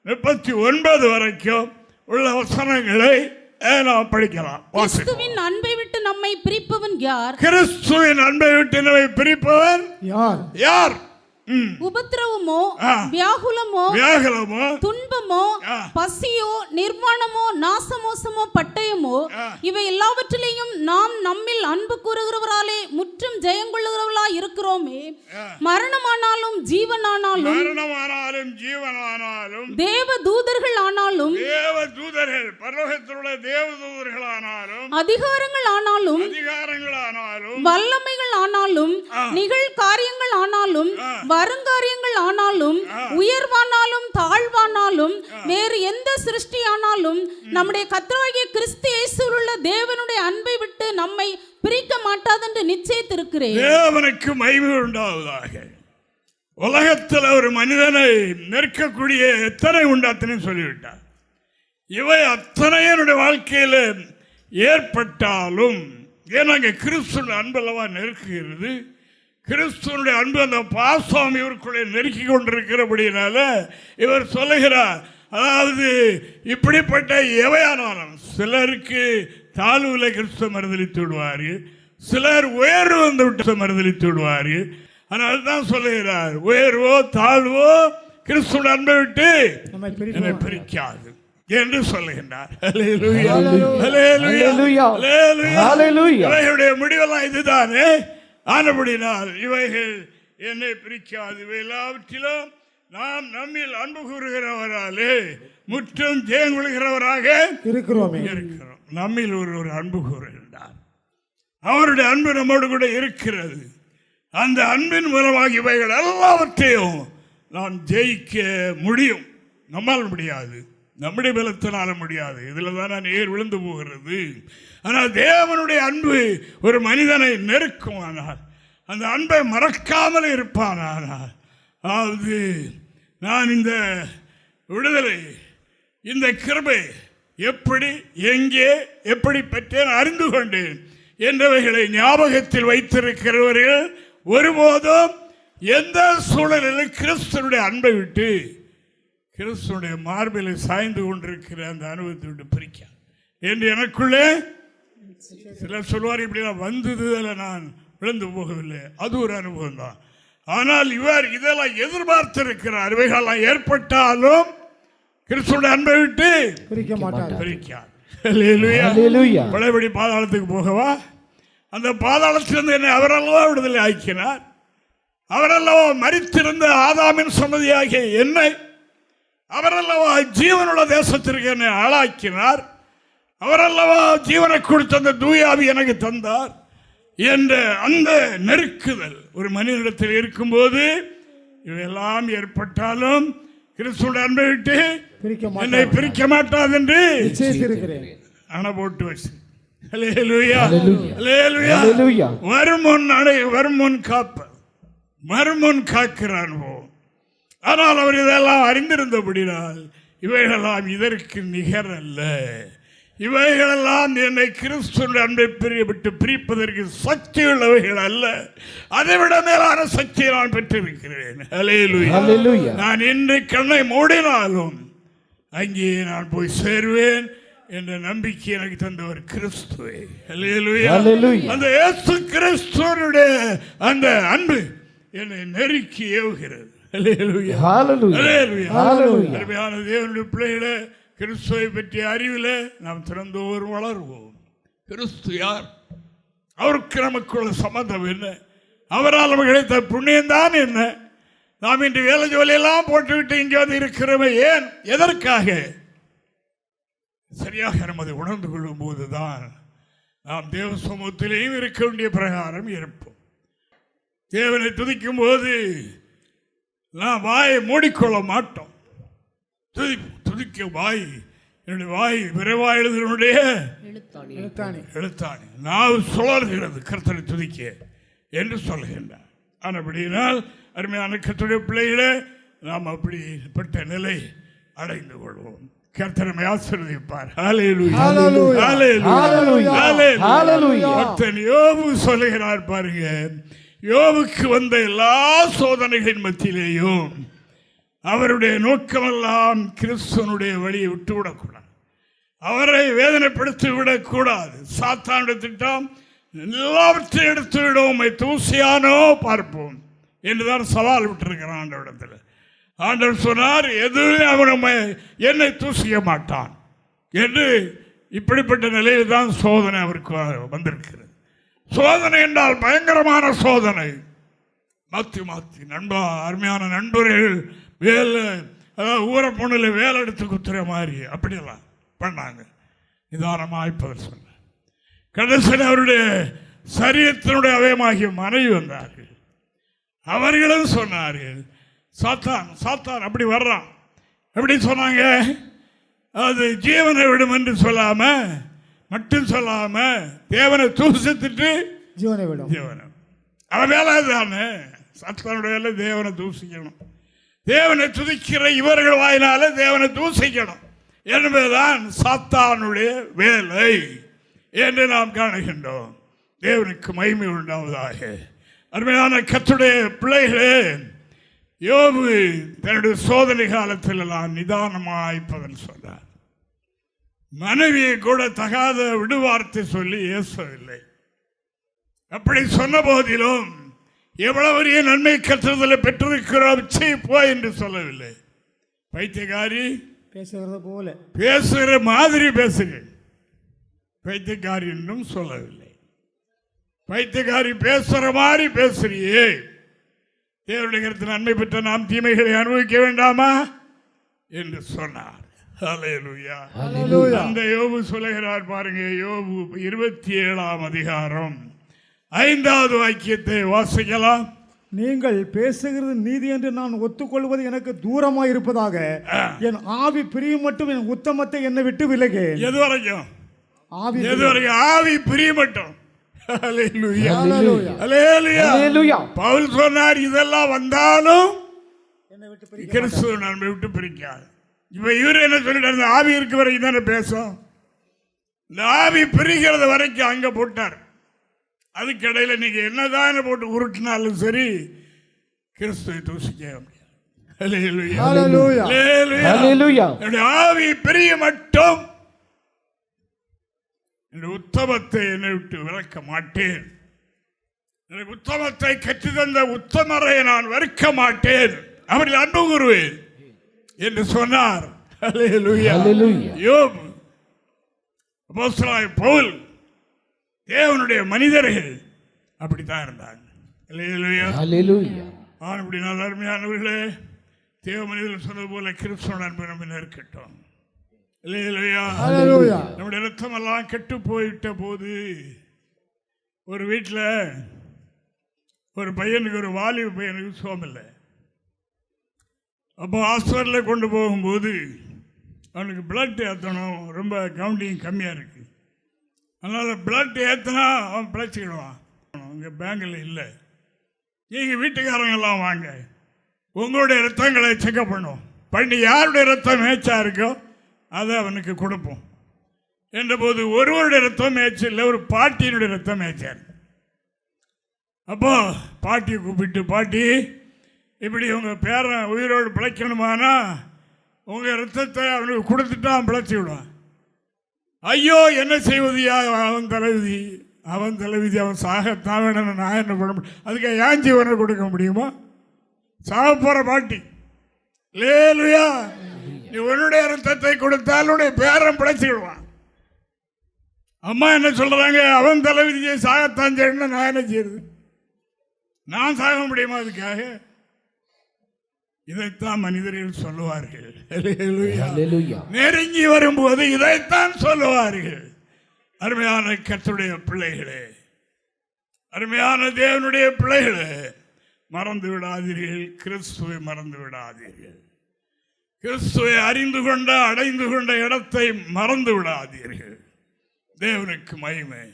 39 வரைக்கும் உள்ள வசனங்களை நாம் படிக்கலாம். கிறிஸ்துவின் அன்பை விட்டு நம்மை பிரிப்பவன் யார்? கிறிஸ்துவின் அன்பை விட்டு நம்மை பிரிப்பவன் யார்? உபத்திரவமோ, வியாகுலமோ, துன்பமோ, பசியோ, நிர்வாணமோ, நாசமோசமோ, பட்டயமோ, இவை எல்லாவற்றிலையும் நாம் நம்மில் அன்பு கூறுகிறவராலே முற்றும் ஜெயங்கொள்ளுகிறவர்களா இருக்கிறோமே. மரணமானாலும் ஜீவனானாலும், தேவ தூதர்கள் ஆனாலும், அதிகாரங்கள் ஆனாலும், வல்லமைகள் ஆனாலும், நிகழ்காரியங்கள் ஆனாலும், வருங்காரியங்கள் ஆனாலும், உயர்வானாலும் தாழ்வானாலும், வேறு எந்த சிருஷ்டியானாலும் நம்முடைய கர்த்தராகிய கிறிஸ்து இயேசுவில் உள்ள தேவனுடைய அன்பை விட்டு நம்மை பிரிக்க மாட்டாதென்று நிச்சயித்திருக்கிறேன். தேவனுக்கு மகிமை உண்டாவதாக. உலகத்தில் ஒரு மனிதனை நெருக்கக்கூடிய எத்தனை உண்டு அத்தனை சொல்லிவிட்டார். இவை அத்தனையும் என்னுடைய வாழ்க்கையில் ஏற்பட்டாலும், ஏன்னா கிறிஸ்துவின் அன்பல்லவா நெருக்குகிறது. கிறிஸ்துவனுடைய அன்பு அந்த பாசம் இவருக்குள்ளே நெருக்கி கொண்டிருக்கிறபடினால இவர் சொல்லுகிறார், அதாவது இப்படிப்பட்ட எவையானாலும் சிலருக்கு தாழ்வுல கிறிஸ்துவ மறுதளித்து விடுவார்கள், சிலர் உயர்வு வந்து விட்டு மறுதளித்து விடுவார்கள். ஆனால் தான் சொல்லுகிறார், உயர்வோ தாழ்வோ கிறிஸ்துவ அன்பை விட்டு என்னை பிரிக்காது. என்று சொல்லுகின்றார். இவைகளுடைய முடிவெல்லாம் இதுதானே. ஆனபடினால் இவைகள் என்னை பிரிக்காது. இவை எல்லாவற்றிலும் நாம் நம்மில் அன்பு கூறுகிறவராலே முற்றும் ஜெயங்கொள்கிறவராக இருக்கிறோம். நம்மில் ஒரு அன்பு கூறுகின்றார். அவருடைய அன்பு நம்மோடு கூட இருக்கிறது. அந்த அன்பின் மூலமாக இவைகள் எல்லாவற்றையும் நாம் ஜெயிக்க முடியும். நம்மால் முடியாது, நம்முடைய பலத்தினால முடியாது. இதில் தான் நான் ஏர் விழுந்து போகிறது. ஆனால் தேவனுடைய அன்பு ஒரு மனிதனை நெருக்கும். ஆனால் அந்த அன்பை மறக்காமல் இருப்பான். ஆனால் அதாவது நான் இந்த விடுதலை, இந்த கிருபை எப்படி, எங்கே, எப்படி பெற்றேன், அறிந்து கொண்டேன் என்றவைகளை ஞாபகத்தில் வைத்திருக்கிறவர்கள் ஒருபோதும் எந்த சூழலில் கிறிஸ்துவனுடைய அன்பை விட்டு, கிறிஸ்துவனுடைய மார்பிலை சாய்ந்து கொண்டிருக்கிற அந்த அனுபவத்தை விட்டு பிரிக்க என்று எனக்குள்ளே சிலர் சொல்வார், இப்படி நான் வந்தது அதில் நான் விழுந்து போகவில்லை, அது ஒரு அனுபவம் தான். ஆனால் இவர் இதெல்லாம் எதிர்பார்த்திருக்கிறார். இவைகளெல்லாம் ஏற்பட்டாலும் கிறிஸ்துவனுடைய அன்பை விட்டு பிரிக்க மாட்டார். பழையபடி பாதாளத்துக்கு போகவா? அந்த பாதாளத்திலிருந்து என்னை அவரல்லவா விடுதலை ஆக்கினார். அவரல்லவா மரித்திருந்த ஆதாமின் சந்ததியாகிய என்னை, அவரல்லவா ஜீவனுள்ள தேசத்திற்கு என்னை ஆளாக்கினார். அவரல்லவா ஜீவனை கொடுத்த அந்த தூயாவி எனக்கு தந்தார் என்ற அந்த நெருக்குதல் ஒரு மனிதனிடத்தில் இருக்கும்போது இவையெல்லாம் ஏற்பட்டாலும் கிறிஸ்துவோட அன்பை விட்டு என்னை பிரிக்க மாட்டாது என்று அணை போட்டு வச்சு வருமுன் காக்கிறான். ஆனால் அவர் இதெல்லாம் அறிந்திருந்தபடினால் இவைகளெல்லாம் இதற்கு நிகர் அல்ல. இவைகளெல்லாம் என்னை கிறிஸ்துவின் அன்பை விட்டு பிரிப்பதற்கு சக்தி உள்ளவைகள் அல்ல. அதைவிட மேலான சக்தியை நான் பெற்றிருக்கிறேன். நான் இன்று கண்ணை மூடினாலும் அங்கே நான் போய் சேருவேன் என்ற நம்பிக்கை எனக்கு தந்தவர் கிறிஸ்துவே. அந்த இயேசு கிறிஸ்துவனுடைய அந்த அன்பு என்னை நெருக்கி ஏவுகிறது. அருமையான தேவனுடைய பிள்ளைகளே, கிறிஸ்துவை பற்றிய அறிவில் நாம் திறந்தோறும் வளருவோம். கிறிஸ்து யார்? அவருக்கு நமக்குள்ள சம்பந்தம் என்ன? அவரால் நமக்கு கிடைத்த புண்ணியம்தான் என்ன? நாம் இன்று வேலை ஜோலியெல்லாம் போட்டுவிட்டு இங்கே வந்து இருக்கிறோமே, ஏன், எதற்காக? சரியாக நமது உணர்ந்து கொள்ளும் போதுதான் நாம் தேவ சமூகத்திலேயும் இருக்க வேண்டிய பிரகாரம் இருப்போம். தேவனை துதிக்கும் போது நாம் வாயை மூடிக்கொள்ள மாட்டோம். துதிக்க வாய், என்னுடைய வாய் விரைவாய் எழுதினுடைய எழுத்தாணி, நான் சுழல்கிறது கர்த்தரை துதிக்க என்று சொல்கின்றார். ஆனபடியினால் அருமையான கர்த்தருடைய பிள்ளைகளே, நாம் அப்படிப்பட்ட நிலை அடைந்து கொள்வோம். கர்த்தரை ஆசீர்வதிப்பார். யோபு சொல்லுகிறார் பாருங்க, யோபுக்கு வந்த எல்லா சோதனைகளின் மத்தியிலேயும் அவருடைய நோக்கமெல்லாம் கிறிஸ்துவனுடைய வழியை விட்டுவிடக்கூடாது, அவரை வேதனைப்படுத்தி விடக்கூடாது. சாத்தானுடைய திட்டம் எல்லாவற்றையும் எடுத்து விடுவோம், தூசியானோ பார்ப்போம் என்றுதான் சவால் விட்டிருக்கிறான் ஆண்டவரிடத்தில். ஆண்டவர் சொன்னார், எதுவுமே அவன் என்னை தூசிக்க மாட்டான் என்று. இப்படிப்பட்ட நிலையில் தான் சோதனை அவருக்கு வந்திருக்கிறது. சோதனை என்றால் பயங்கரமான சோதனை. மாற்றி மாற்றி நண்பா, அருமையான நண்பர்கள் வேலை, அதாவது ஊர பொண்ணில் வேலை எடுத்து குத்துற மாதிரி அப்படியெல்லாம் பண்ணாங்க. நிதானமாய்ப்பவர் சொன்னார். கடைசியில் அவருடைய சரீரத்தினுடைய அவயமாகிய மனைவி வந்தார்கள். அவர்களும் சொன்னார்கள், சாத்தான் சாத்தான் அப்படி வர்றான். எப்படி சொன்னாங்க? அது ஜீவனை விடும் என்று சொல்லாம மட்டும் சொல்லாம தேவனை தூசித்துட்டு ஜீவனை விடும். ஜீவனை அவன் வேலை தானே, சாத்தானுடைய வேலை தேவனை தூசிக்கணும். தேவனை துதிக்கிற இவர்கள் வாயினால தேவனை தூசிக்கணும் என்பதுதான் சாத்தானுடைய வேலை என்று நாம் காணுகின்றோம். தேவனுக்கு மகிமை உண்டாவதாக. அருமையான கர்த்தருடைய பிள்ளைகளே, யோபு தன்னுடைய சோதனை காலத்தில் எல்லாம் நிதானமாய்ப்பதன் சொன்னார். மனைவியை கூட தகாத விடுவார்த்தை சொல்லி ஏசவில்லை. அப்படி சொன்ன போதிலும் எவ்வளவு பெரிய நன்மை கற்றுதலை பெற்றிருக்கிறோம், போ என்று சொல்லவில்லை. பைத்தியக்காரி பேசுகிறது போல பேசுகிற மாதிரி பேசுங்க. பைத்தியக்காரி என்றும் சொல்லவில்லை. பைத்தியக்காரி பேசுற மாதிரி பேசுறியே. தேவனுடைய கருத்து நன்மை பெற்ற நாம் தீமைகளை அனுபவிக்க வேண்டாமா என்று சொன்னார். ஹல்லேலூயா. அந்த யோபு சொல்லுகிறார் பாருங்க. யோபு 27ஆம் அதிகாரம் 5வது வாக்கியத்தை வாசிக்கலாம். நீங்கள் பேசுகிறது நீதி என்று நான் ஒத்துக்கொள்வது எனக்கு தூரமாய் இருப்பதாக என் ஆவி பிரியும் மட்டும் என் உத்தமத்தை என்னை விட்டு விலகு. எதுவரைக்கும்? ஆவி பிரியும் மட்டும். பவுல் சொன்னார் இதெல்லாம் வந்தாலும் கிறிஸ்துவ நம்மை விட்டு பிரிக்காது. இப்ப இவர் என்ன சொல்லிட்டார்? ஆவி இருக்க வரைக்கும் தானே பேசும். இந்த ஆவி பிரிக்கிறது வரைக்கும் அங்க போட்டார். அதுக்கிடையில நீங்க என்னதான் போட்டு உருட்டினாலும் சரி கிறிஸ்துவை தூசிக்க முடியாது. ஆவி பிரிய மட்டும் உத்தமத்தை என்னை விட்டு விளக்க மாட்டேன். எனக்கு உத்தமத்தை கற்று தந்த உத்தமரை நான் வெறுக்க மாட்டேன், அவரில் அன்பு கூறுவேன் என்று சொன்னார். யோபு, அப்போஸ்தலனாகிய பவுல், தேவனுடைய மனிதர்கள் அப்படித்தான் இருந்தாங்க. அப்படினால் அருமையானவர்களே, தேவ மனிதர்கள் சொன்னது போல கிறிஸ்துவோட அன்பு நம்ம இருக்கட்டும். நம்முடைய ரத்தம் எல்லாம் கெட்டு போயிட்ட போது ஒரு வீட்டில் ஒரு பையனுக்கு, ஒரு வாலிப பையனுக்கு சோமில்லை. அப்போ ஹாஸ்பிட்டலில் கொண்டு போகும்போது அவனுக்கு பிளட் ஏற்றணும், ரொம்ப கவுண்டிங் கம்மியாக இருக்கு. அதனால் பிளட் ஏற்றினா அவன் பிழைச்சிக்கிடுவான். உங்கள் பேங்கில் இல்லை, நீங்கள் வீட்டுக்காரங்கெல்லாம் வாங்க, உங்களுடைய ரத்தங்களை செக்அப் பண்ணுவோம், பண்ணி யாருடைய ரத்தம் மேய்ச்சா இருக்கோ அதை அவனுக்கு கொடுப்போம் என்ற போது ஒருவருடைய ரத்தம் மேய்ச்சி இல்லை, ஒரு பாட்டியினுடைய ரத்தம் மேய்ச்சார். அப்போ பாட்டியை கூப்பிட்டு, பாட்டி இப்படி உங்கள் பேரன் உயிரோடு பிழைக்கணுமானா உங்கள் ரத்தத்தை அவனுக்கு கொடுத்துட்டா அவன் பிழைச்சி விடுவான். ஐயோ என்ன செய்வதியா, அவன் தலைவிதி, அவன் சாகத்தான் வேணும், நான் என்ன பண்ண முடியும், அதுக்கு ஏன் ஜீவனை கொடுக்க முடியுமா? சாக போகிற பாட்டி. லேலுயா, நீ உன்னுடைய ரத்தத்தை கொடுத்தால் உன்னுடைய பேரன் பிழைச்சிடுவான். அம்மா என்ன சொல்றாங்க? அவன் தலைவிதியை சாகத்தான் செய்யணும், நான் என்ன செய்யறது, நான் சாக முடியுமா அதுக்காக? இதைத்தான் மனிதர்கள் சொல்லுவார்கள். நெருங்கி வரும்போது இதைத்தான் சொல்லுவார்கள். அருமையான கர்த்தருடைய பிள்ளைகளே, அருமையான தேவனுடைய பிள்ளைகளே, மறந்து விடாதீர்கள், கிறிஸ்துவை மறந்து விடாதீர்கள். கிறிஸ்துவை அறிந்து கொண்ட அடைந்து கொண்ட இடத்தை மறந்து விடாதீர்கள். தேவனுக்கு மகிமை.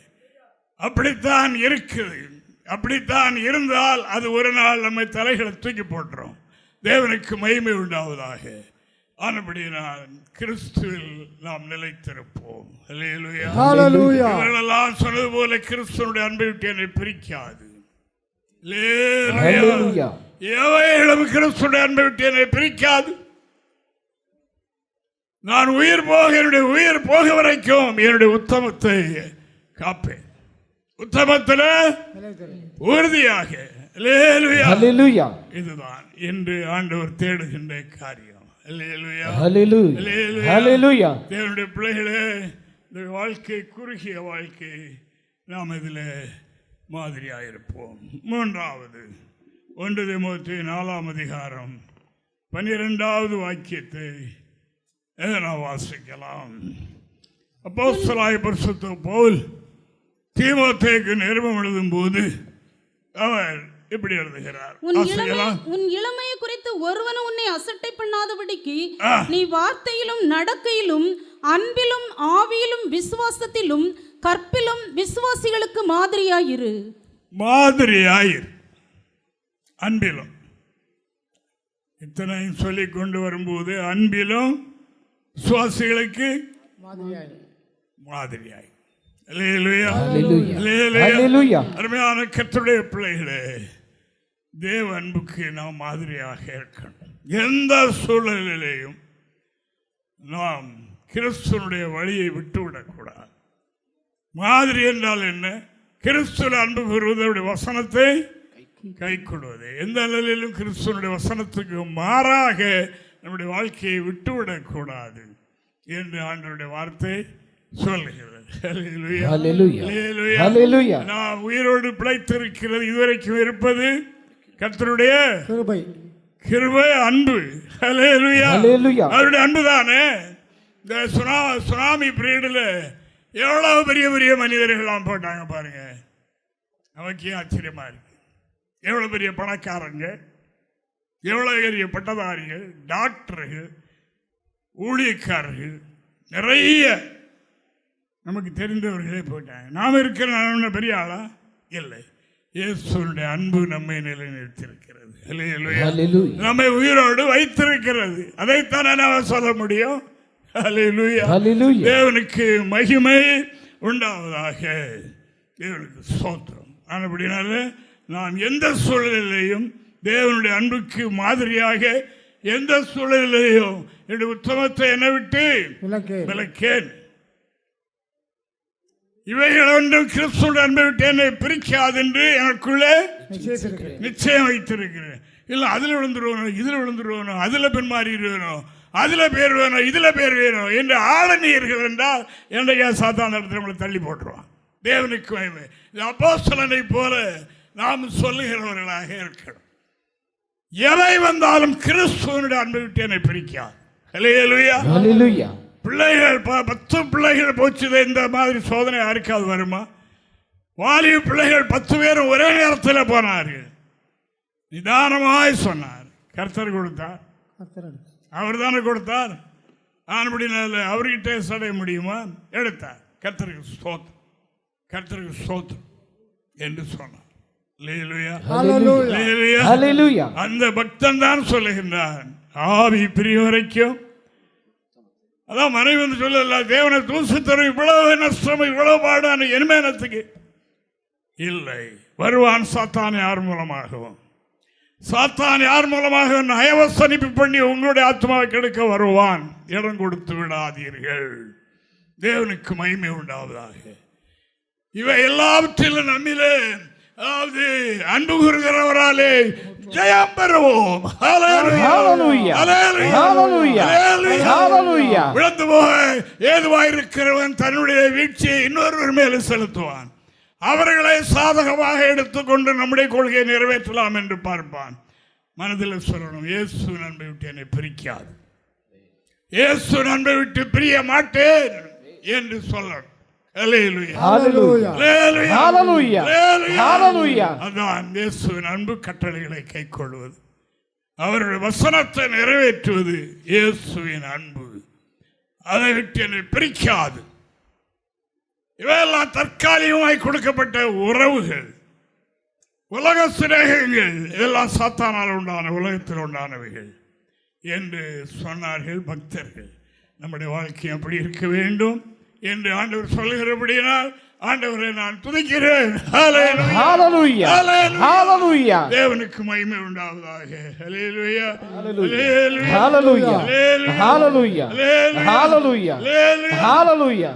அப்படித்தான் இருக்குது. அப்படித்தான் இருந்தால் அது ஒரு நாள் நம்மை தலைகளை தூக்கி போட்டுரும். தேவனுக்கு மகிமை உண்டாவதாக. ஆனபடியால் கிறிஸ்துவில் நாம் நிலைத்திருப்போம். இவர்களெல்லாம் சொன்னது போல கிறிஸ்துவனுடைய அன்பை விட்டு என்னை பிரிக்காது. எவைகளும் கிறிஸ்துவனுடைய அன்பை விட்டு என்னை பிரிக்காது. நான் உயிர் போக, என்னுடைய உயிர் போக வரைக்கும் என்னுடைய உத்தமத்தை காப்பேன். உத்தமத்தில் உறுதியாக. இதுதான் இன்று ஆண்டவர் தேடுகின்ற காரியம். தேவனுடைய பிள்ளைகளே, இந்த வாழ்க்கை குறுகிய வாழ்க்கை, நாம் இதில் மாதிரியாயிருப்போம். மூன்றாவது 1 தீமோத்தேயு 4ஆம் அதிகாரம் 12வது வாக்கியத்தை நாம் வாசிக்கலாம். அப்போஸ்தலனாகிய பரிசுத்த பவுல் தீமோத்தேயுக்கு நிருபம் எழுதும் போது அவர் இப்படி எழுதுகிறார். உன் இளமையை குறித்து ஒருவனும் உன்னை அசட்டை பண்ணாதபடிக்கு நீ வார்த்தையிலும் நடக்கையிலும் அன்பிலும் ஆவியிலும் விசுவாசத்திலும் கற்பிலும் விசுவாசிகளுக்கு மாதிரியாயிரு. மாதிரியாயிரு, அன்பிலும். இத்தனையும் சொல்லிக் கொண்டு வரும்போது அன்பிலும் விசுவாசிகளுக்கு மாதிரியாய். அருமையான கர்த்தருடைய பிள்ளைகளே, தேவ அன்புக்கு நாம் மாதிரியாக இருக்கணும். எந்த சூழலிலேயும் நாம் கிறிஸ்துவனுடைய வழியை விட்டுவிடக்கூடாது. மாதிரி என்றால் என்ன? கிறிஸ்துவ அன்பு பெறுவதோடைய வசனத்தை கை கொள்வது. எந்த நிலையிலும் கிறிஸ்துவனுடைய வசனத்துக்கு மாறாக நம்முடைய வாழ்க்கையை விட்டுவிடக்கூடாது என்று ஆண்டவருடைய வார்த்தை சொல்லுகிறது. நாம் உயிரோடு பிழைத்திருக்கிறது, இதுவரைக்கும் இருப்பது கர்த்தருடைய கிருபை, அன்பு. அவருடைய அன்பு தானே. இந்த சுனாமி பீரியடில் எவ்வளவு பெரிய பெரிய மனிதர்கள்லாம் போட்டாங்க பாருங்க. நமக்கே ஆச்சரியமா இருக்கு. எவ்வளவு பெரிய பணக்காரங்க, எவ்வளவு பெரிய பட்டதாரிகள், டாக்டர்கள், ஊழியக்காரர்கள், நிறைய நமக்கு தெரிந்தவர்களே போட்டாங்க. நாம் இருக்கிற பெரிய ஆளா இல்லை. இயேசுவினுடைய அன்பு நம்மை நிலைநிறுத்திருக்கிறது, நம்மை உயிரோடு வைத்திருக்கிறது. அதைத்தானே நாம் சொல்ல முடியும். தேவனுக்கு மகிமை உண்டாவதாக. தேவனுக்கு ஸ்தோத்திரம். அப்படினால நாம் எந்த சூழலிலையும் தேவனுடைய அன்புக்கு மாதிரியாக எந்த சூழலிலையும் என்னுடைய உத்தமத்தை என்னை விட்டு விலக்கேன். இவைகள் ஒன்றும் கிறிஸ்துவின் அன்பை விட்டு என்னை பிரிக்காது என்று எனக்குள்ளே நிச்சயம் வைத்திருக்கிறேன். இல்லை அதில் விழுந்துருவணும், இதில் விழுந்துருவணும், அதில் பின்மாறிடுவணும், அதில் பேர் வேணும், இதில் பேர் வேணும் என்று ஆளநீர்கள் என்றால் என்னையா சாத்தான இடத்துல உங்களை தள்ளி போட்டுருவான். தேவனுக்கு மகிமை. அப்போஸ்தலனை போல நாம் சொல்லுகிறவர்களாக இருக்கணும். எவை வந்தாலும் கிறிஸ்துவனுடைய அன்பை விட்டு என்னை பிரிக்காது. ஹல்லேலூயா. பிள்ளைகள் 10 பிள்ளைகள் போச்சு. இந்த மாதிரி சோதனை யாருக்காவது வருமா? வாலிப பிள்ளைகள் 10 பேரும் ஒரே நேரத்தில் போனார்கள். நிதானமாய் சொன்னார். கர்த்தர் கொடுத்தார், அவர் தானே கொடுத்தார். ஆனபடினால அவர்கிட்ட சடைய முடியுமா? எடுத்தார். கர்த்தருக்கு ஸ்தோத்திரம், கர்த்தருக்கு ஸ்தோத்திரம் என்று சொன்னார். அந்த பக்தன் தான் சொல்லுகின்றான், ஆவி பிரியும் வரைக்கும். அதான் மனைவி வந்து சொல்லல, தேவனை தூசித்தரும் இவ்வளவு நஷ்டம், இவ்வளவு பாடான என்மேனத்துக்கு இல்லை. வருவான் சாத்தான் யார் மூலமாகவும். சாத்தான் யார் மூலமாக நயவசனிப்பு பண்ணி உங்களுடைய ஆத்மாவை கெடுக்க வருவான். இடம் கொடுத்து விடாதீர்கள். தேவனுக்கு மகிமை உண்டாவதாக. இவை எல்லாவற்றிலும் நம்மிலே அதாவது அன்பு கூறுகிறவராலே ஜெயம் பெறுவோம். விழுந்து போக ஏதுவாயிருக்கிறவன் தன்னுடைய வீழ்ச்சியை இன்னொருவர் மேலே செலுத்துவான். அவர்களை சாதகமாக எடுத்துக்கொண்டு நம்முடைய கொள்கையை நிறைவேற்றலாம் என்று பார்ப்பான். மனதில் சொல்லணும், இயேசு நன்மை விட்டு என்னை பிரிக்காது, இயேசு நன்மை விட்டு பிரிய மாட்டேன் என்று சொல்லணும். அதான் இயேசுவின் அன்பு கட்டளைகளை கைக்கொள்வது, அவருடைய வசனத்தை நிறைவேற்றுவது இயேசுவின் அன்பு. அதை விட்டு என்னை பிரிக்காது. இவையெல்லாம் தற்காலிகமாய் கொடுக்கப்பட்ட உறவுகள், உலக சிநேகங்கள், இதெல்லாம் சாத்தானால் உண்டான உலகத்தில் உண்டானவைகள் என்று சொன்னார்கள் பக்தர்கள். நம்முடைய வாழ்க்கை அப்படி இருக்க வேண்டும் என்று ஆண்டவர் சொல்லுகிறபடியால் ஆண்டவரை நான் துதிக்கிறேன். தேவனுக்கு மகிமை உண்டாவதாக.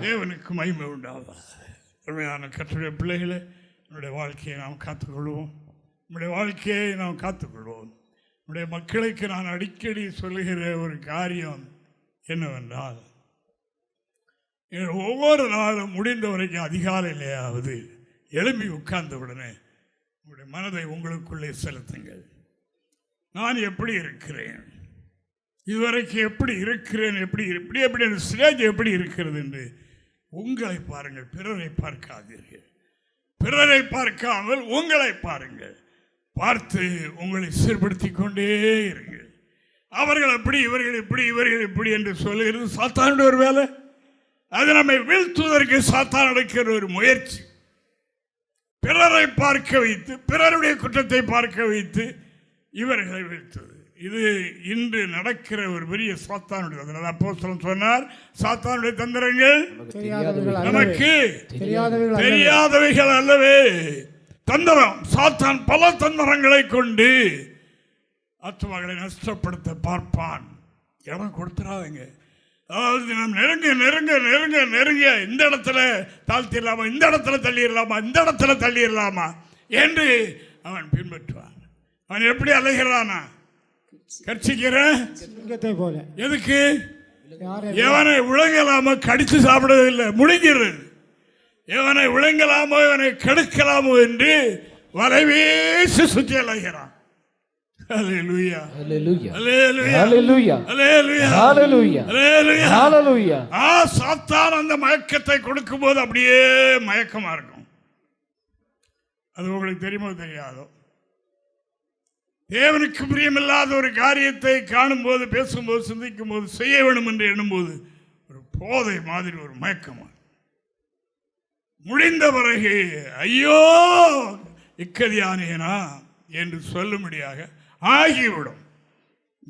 தேவனுக்கு மகிமை உண்டாவதாக. உண்மையான கர்த்தருடைய பிள்ளைகளை, நம்முடைய வாழ்க்கையை நாம் காத்துக்கொள்வோம். நம்முடைய வாழ்க்கையை நாம் காத்துக்கொள்வோம். நம்முடைய மக்களுக்கு நான் அடிக்கடி சொல்லுகிற ஒரு காரியம் என்னவென்றால், ஒவ்வொரு நாளும் முடிந்த வரைக்கும் அதிகாலையிலேயாவது எழும்பி உட்கார்ந்த உடனே உங்களுடைய மனதை உங்களுக்குள்ளே செலுத்துங்கள். நான் எப்படி இருக்கிறேன், இதுவரைக்கும் எப்படி இருக்கிறேன், எப்படி ஸ்டேஜ் எப்படி இருக்கிறது என்று உங்களை பாருங்கள். பிறரை பார்க்காதீர்கள். பிறரை பார்க்காமல் உங்களை பாருங்கள். பார்த்து உங்களை சீர்படுத்தி கொண்டே இருங்கள். அவர்கள் அப்படி, இவர்கள் இப்படி, இவர்கள் இப்படி என்று சொல்லுகிறது சாத்தானுடைய ஒரு வேலை. அது நம்மை வீழ்த்துவதற்கு சாத்தான் நடக்கிற ஒரு முயற்சி. பிறரை பார்க்க வைத்து, பிறருடைய குற்றத்தை பார்க்க வைத்து இவர்களை வீழ்த்துவது, இது இன்று நடக்கிற ஒரு பெரிய சாத்தானுடைய. அப்போஸ்தலன் சொன்னார், சாத்தானுடைய தந்திரங்கள் நமக்கு தெரியாதவைகள் அல்லவே. தந்திரம், சாத்தான் பல தந்திரங்களை கொண்டு ஆத்துமாக்களை நஷ்டப்படுத்த பார்ப்பான். இடம் கொடுத்துடாதீங்க. அதாவது நாம் நெருங்க நெருங்க நெருங்க நெருங்க இந்த இடத்துல தாழ்த்திடலாமா, இந்த இடத்துல தள்ளிடலாமா, இந்த இடத்துல தள்ளிடலாமா என்று அவன் பின்பற்றுவான். அவன் எப்படி அலைகிறானா, கர்ச்சிக்கிற சிங்கத்தை போல. எதுக்கு? யாரை? எவனை விழுங்கலாமோ கடிச்சு சாப்பிடுவதில்லை, முழுங்கிறது. எவனை விழுங்கலாமோ இவனை கெடுக்கலாமோ என்று வலைவீசி சுற்றி அலைகிறான். அல்லேலூயா, அல்லேலூயா, அல்லேலூயா, அல்லேலூயா, அல்லேலூயா. சாத்தான் அந்த மயக்கத்தை கொடுக்கும் போது அப்படியே மயக்கமா இருக்கும். அது உங்களுக்கு தெரியுமோ தெரியாதோ? தேவனுக்கு பிரியமில்லாத ஒரு காரியத்தை காணும் போது, பேசும்போது, சிந்திக்கும் போது, செய்ய வேண்டும் என்று எண்ணும்போது ஒரு போதை மாதிரி ஒரு மயக்கமா முடிந்த பிறகு ஐயோ இக்கதியானேனா என்று சொல்லும்படியாக ஆகிவிடும்.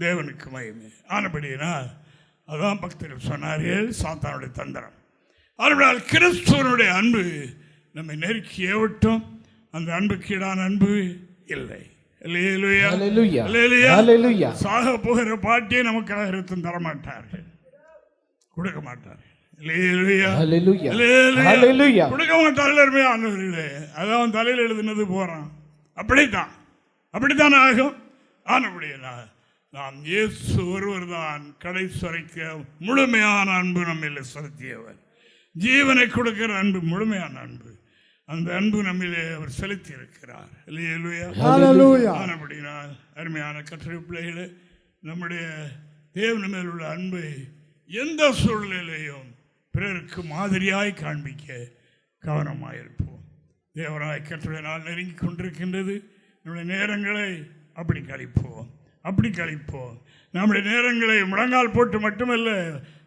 தேவனுக்கு மகிமை. ஆனபடியினால் அதான் பக்தர்கள் சொன்னார்கள், சாத்தானுடைய தந்திரம். அவர்களால் கிறிஸ்துவனுடைய அன்பு நம்மை நெருக்கி ஏவட்டும். அந்த அன்புக்கு ஈடான அன்பு இல்லை. சாக போகிற பாட்டியை நமக்காக இருத்தும் தரமாட்டார்கள், கொடுக்க மாட்டார்கள். கொடுக்க மாட்டார்கள். அதான் தலையில் எழுதுனது போறான். அப்படித்தான் ஆகும். ஆனபடியா நாம் இயேசு ஒருவர் தான் கடைசி வரைக்கும் முழுமையான அன்பு நம்மில் செலுத்தியவர். ஜீவனை கொடுக்கிற அன்பு முழுமையான அன்பு. அந்த அன்பு நம்மிலே அவர் செலுத்தி இருக்கிறார். ஆனபடினால் அருமையான கற்றல் பிள்ளைகளே, நம்முடைய தேவன் மேல் உள்ள அன்பை எந்த சூழ்நிலையிலையும் பிறருக்கு மாதிரியாய் காண்பிக்க கவனமாயிருப்போம். தேவராய் கற்றுடைய நாள் நெருங்கி கொண்டிருக்கின்றது. நம்முடைய நேரங்களை அப்படி கழிப்போம். நம்முடைய நேரங்களை முழங்கால் போட்டு மட்டுமல்ல,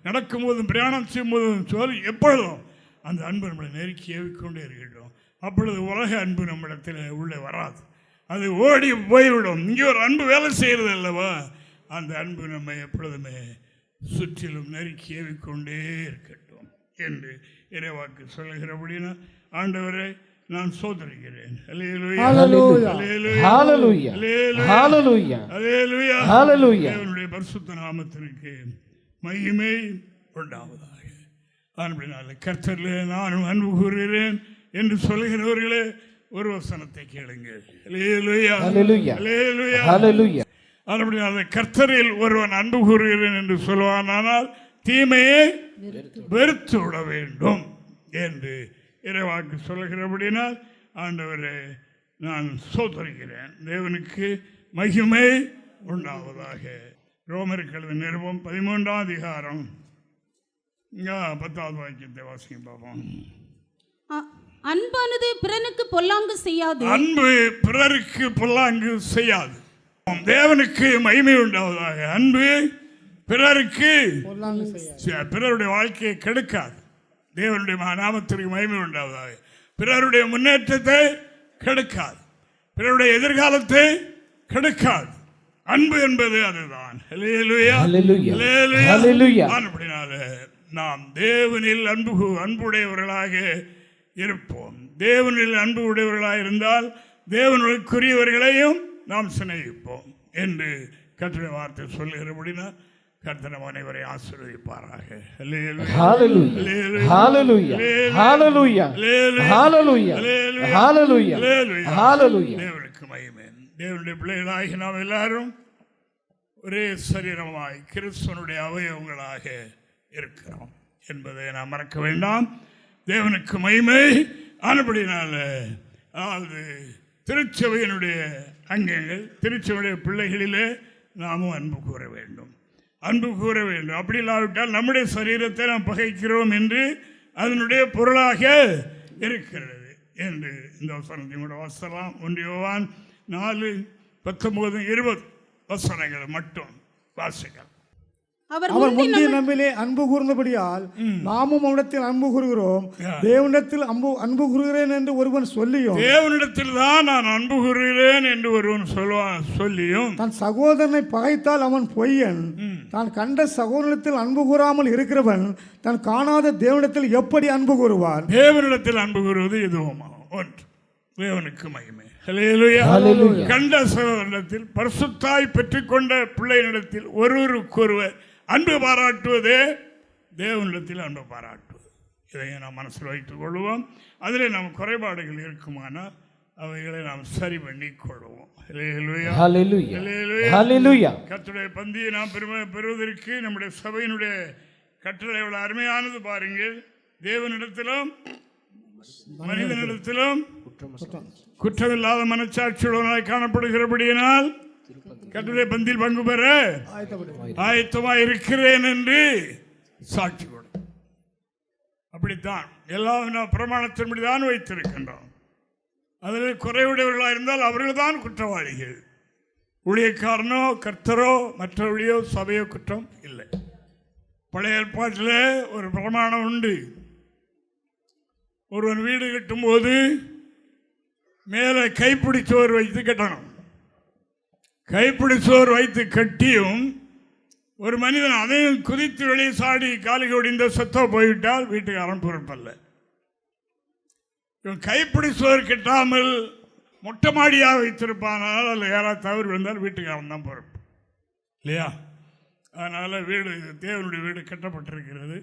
நடக்கும்போதும் பிரயாணம் செய்யும் போதும் சொல்லி எப்பொழுதும் அந்த அன்பு நம்மளை நெருக்கி ஏவிக்கொண்டே இருக்கட்டும். அப்பொழுது உலக அன்பு நம்மிடத்தில் உள்ளே வராது, அது ஓடி போய்விடும். இங்கே ஒரு அன்பு வேலை செய்கிறது அல்லவா, அந்த அன்பு நம்மை எப்பொழுதுமே சுற்றிலும் நெருக்கி ஏவிக்கொண்டே இருக்கட்டும் என்று இறைவாக்கு சொல்லுகிறபடினா ஆண்டவரை நான் சோதரிக்கிறேன். தேவனுடைய பரிசுத்த நாமத்திற்கு மகிமை உண்டாவதாக. கர்த்தரிலே நானும் அன்பு கூறுகிறேன் என்று சொல்லுகிறவர்களே ஒரு வசனத்தை கேளுங்கள். கர்த்தரில் ஒருவன் அன்பு கூறுகிறேன் என்று சொல்வானால் தீமையை வெறுத்து விட வேண்டும் என்று இறைவாக்கு சொல்லுகிறபடினால் ஆண்டவரை நான் சோதரிக்கிறேன். தேவனுக்கு மகிமை உண்டாவதாக. ரோமருக்கு எழுதின நிருபம் 13ஆம் அதிகாரம் 10வது வாக்கியத்தை வாசிங்க பார்ப்போம். அன்பானது பிறனுக்கு பொல்லாங்கு செய்யாது. அன்பு பிறருக்கு பொல்லாங்கு செய்யாது. தேவனுக்கு மகிமை உண்டாவதாக. அன்பு பிறருக்கு பிறருடைய வாழ்க்கையை கெடுக்காது. தேவனுடைய நாமத்திற்கு மகிமை உண்டாவதாக. பிறருடைய முன்னேற்றத்தை கெடுக்காது, பிறருடைய எதிர்காலத்தை கெடுக்காது. அன்பு என்பது அதுதான். நாம் தேவனில் அன்புடையவர்களாக இருப்போம். தேவனில் அன்பு உடையவர்களாக இருந்தால் தேவனுக்குரியவர்களையும் நாம் சிநேகிப்போம் என்று கர்த்தருடைய வார்த்தை சொல்லுகிறபடினா கர்த்தர் நம் அனைவரை ஆசீர்வதிப்பாராக. தேவனுக்கு மகிமை. தேவனுடைய பிள்ளைகளாகி நாம் எல்லாரும் ஒரே சரீரமாய் கிறிஸ்துவனுடைய அவயவங்களாக இருக்கிறோம் என்பதை நாம் மறக்க வேண்டாம். தேவனுக்கு மகிமை. ஆனபடினால அதாவது திருச்சபையினுடைய அங்கங்கள், திருச்சபையுடைய பிள்ளைகளிலே நாமும் அன்பு கூற வேண்டும். அப்படி இல்லாவிட்டால் நம்முடைய சரீரத்தை நாம் பகைக்கிறோம் என்று அதனுடைய பொருளாக இருக்கிறது என்று இந்த வசனத்தையும் கூட வாசிக்கலாம். 1 யோவான் 4:19-20 வசனங்கள் மட்டும் வாசிக்கலாம். அவர் முந்தைய நம்மிலே அன்பு கூர்ந்தபடியால் நாமும் அவனிடத்தில் அன்பு கூறுகிறோம். தேவனிடத்தில் அன்பு கூறுகிறேன் என்று ஒருவன் சொல்லியும், தேவனிடத்தில் தான் நான் அன்பு கூறுகிறேன் என்று ஒருவன் சொல்லியும் தன் சகோதரனை பகைத்தால் அவன் பொய்யன். தான் கண்ட சகோதரத்தில் அன்பு கூறாமல் இருக்கிறவன் தான் காணாத தேவனிடத்தில் எப்படி அன்பு கூறுவான்? தேவனிடத்தில் அன்பு கூறுவது இதுவும் ஒன்று. தேவனுக்கு மகிமை. கண்ட சகோதரத்தில் பரிசுத்தாய் பெற்றுக்கொண்ட பிள்ளையினிடத்தில் ஒருவருக்கொருவர் அன்பு பாராட்டுவதே தேவனிடத்தில் அன்பு பாராட்டுவது. இதை நாம் மனசில் வைத்துக் கொள்வோம். அதில் நம் குறைபாடுகள் இருக்குமானால் அவைகளை நாம் சரி பண்ணிக் கொள்வோம். Hallelujah. Hallelujah. கர்த்தருடைய பந்தியை நாம் பெறுவதற்கு நம்முடைய சபையினுடைய கட்டளை எவ்வளவு அருமையானது பாருங்கள். தேவனிடத்திலும் மனிதனிடத்திலும் குற்றமில்லாத மனச்சாட்சியுடனாய் காணப்படுகிறபடியினால் கர்த்தருடைய பந்தியில் பங்கு பெற ஆயத்தமாய் இருக்கிறேன் என்று சாட்சி கொடு. அப்படித்தான் எல்லாம் பிரமாணத்தின்படிதான் வைத்திருக்கின்றோம். அதில் குறைவுடையவர்களாக இருந்தால் அவர்கள் தான் குற்றவாளிகள். ஊழியக்காரனோ கர்த்தரோ மற்றவர்களையோ சபையோ குற்றம் இல்லை. பழைய ஏற்பாட்டில் ஒரு பிரமாணம் உண்டு. ஒருவன் வீடு கட்டும்போது மேலே கைப்பிடிச்சோர் வைத்து கட்டணும். கைப்பிடிச்சோர் வைத்து கட்டியும் ஒரு மனிதன் அதையும் குதித்து வெளியே சாடி காலில் ஒடிந்த சத்தோ போய்விட்டால் வீட்டுக்காரன் பொறுப்பல்ல. இவன் கைப்பிடிச்சோர் கட்டாமல் மொட்டை மாடியாக வைத்திருப்பானால் அதில் யாராவது தவறு விழுந்தால் வீட்டுக்காரன் தான் பொறுப்பு இல்லையா? அதனால் வீடு தேவனுடைய வீடு கட்டப்பட்டிருக்கிறது.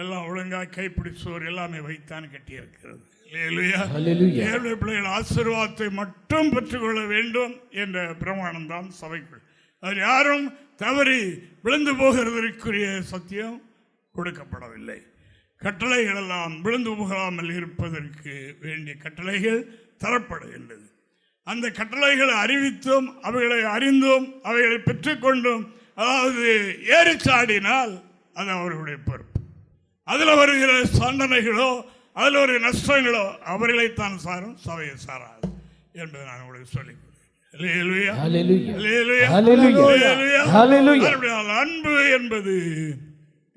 எல்லாம் ஒழுங்காக கைப்பிடிச்சோர் எல்லாமே வைத்தான் கட்டியிருக்கிறது. தேவனுடைய பிள்ளைகள் ஆசீர்வாதத்தை மட்டும் பெற்றுக்கொள்ள வேண்டும் என்ற பிரமாணம் தான் சபைக்குள். அது யாரும் தவறி விழுந்து போகிறதற்குரிய சத்தியம் கொடுக்கப்படவில்லை. கட்டளைகள் எல்லாம் விழுந்து போகாமல் இருப்பதற்கு வேண்டிய கட்டளைகள் தரப்படுகின்றது. அந்த கட்டளைகளை அறிவித்தும் அவைகளை அறிந்தும் அவைகளை பெற்றுக்கொண்டும் அதாவது ஏறிச்சாடினால் அது அவர்களுடைய பொறுப்பு. அதில் வருகிற தண்டனைகளோ அதில் ஒரு நஷ்டங்களோ அவர்களைத்தான் சாரும், சபையை சாராது என்பதை நான் உங்களுக்கு சொல்லிக் கொடுக்கிறேன். அன்பு என்பது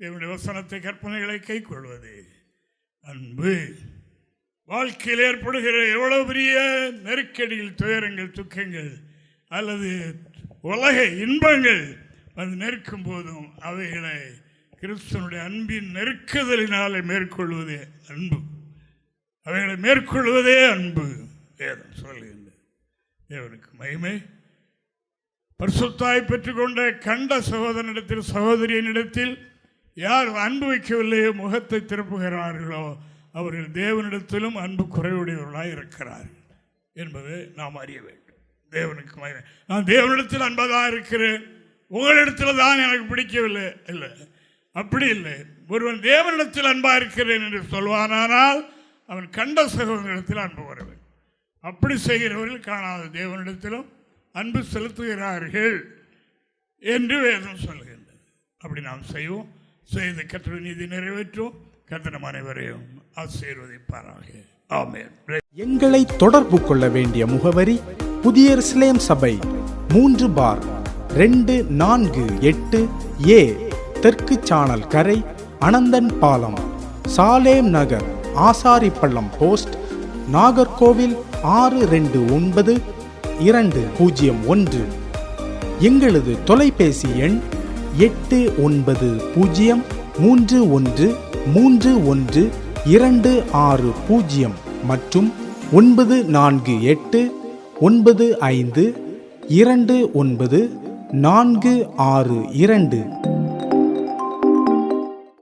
என்னுடைய வசனத்தை கற்பனைகளை கை கொள்வது. அன்பு வாழ்க்கையில் ஏற்படுகிற எவ்வளவு பெரிய நெருக்கடியில் துயரங்கள் துக்கங்கள் அல்லது உலக இன்பங்கள் அது நெருக்கும் போதும் அவைகளை கிறிஸ்துவனுடைய அன்பின் நெருக்குதலினாலே மேற்கொள்வதே அன்பு. அவைகளை மேற்கொள்வதே அன்பு. வேதம் சொல்லுகின்றது. தேவனுக்கு மகிமை. பரிசுத்தாய் பெற்றுக்கொண்ட கண்ட சகோதரனிடத்தில் சகோதரியனிடத்தில் யார் அன்பு வைக்கவில்லையோ முகத்தை திருப்புகிறார்களோ அவர்கள் தேவனிடத்திலும் அன்பு குறைவுடையவர்களாக இருக்கிறார்கள் என்பதை நாம் அறிய வேண்டும். தேவனுக்கு மகிமை. நான் தேவனிடத்தில் அன்பதாக இருக்கிறேன், உங்களிடத்தில் தான் எனக்கு பிடிக்கவில்லை. இல்லை, அப்படி இல்லை. ஒருவன் தேவனிடத்தில் அன்பாக இருக்கிறேன் என்று சொல்வானால் அவன் கண்ட சகோதரனிடத்தில் அன்பு வர வேண்டும். அப்படி செய்கிறவர்கள் காணாத தேவனிடத்திலும் அன்பு செலுத்துகிறார்கள் என்று வேதம் சொல்கின்றது. அப்படி நாம் செய்வோம். செய்த கர்த்தருடைய நீதி நிறைவேற்றும். கர்த்தர் அனைவரையும் ஆசீர்வதிப்பாராக. ஆமென். எங்களை தொடர்பு கொள்ள வேண்டிய முகவரி புதிய எருசலேம் சபை 3/248 தெற்கு சானல் கரை, அனந்தன் பாலம், சாலேம் நகர், ஆசாரிப்பள்ளம் போஸ்ட், நாகர்கோவில் 629201. எங்களது தொலைபேசி எண் 8931313126 மற்றும் 94895299462.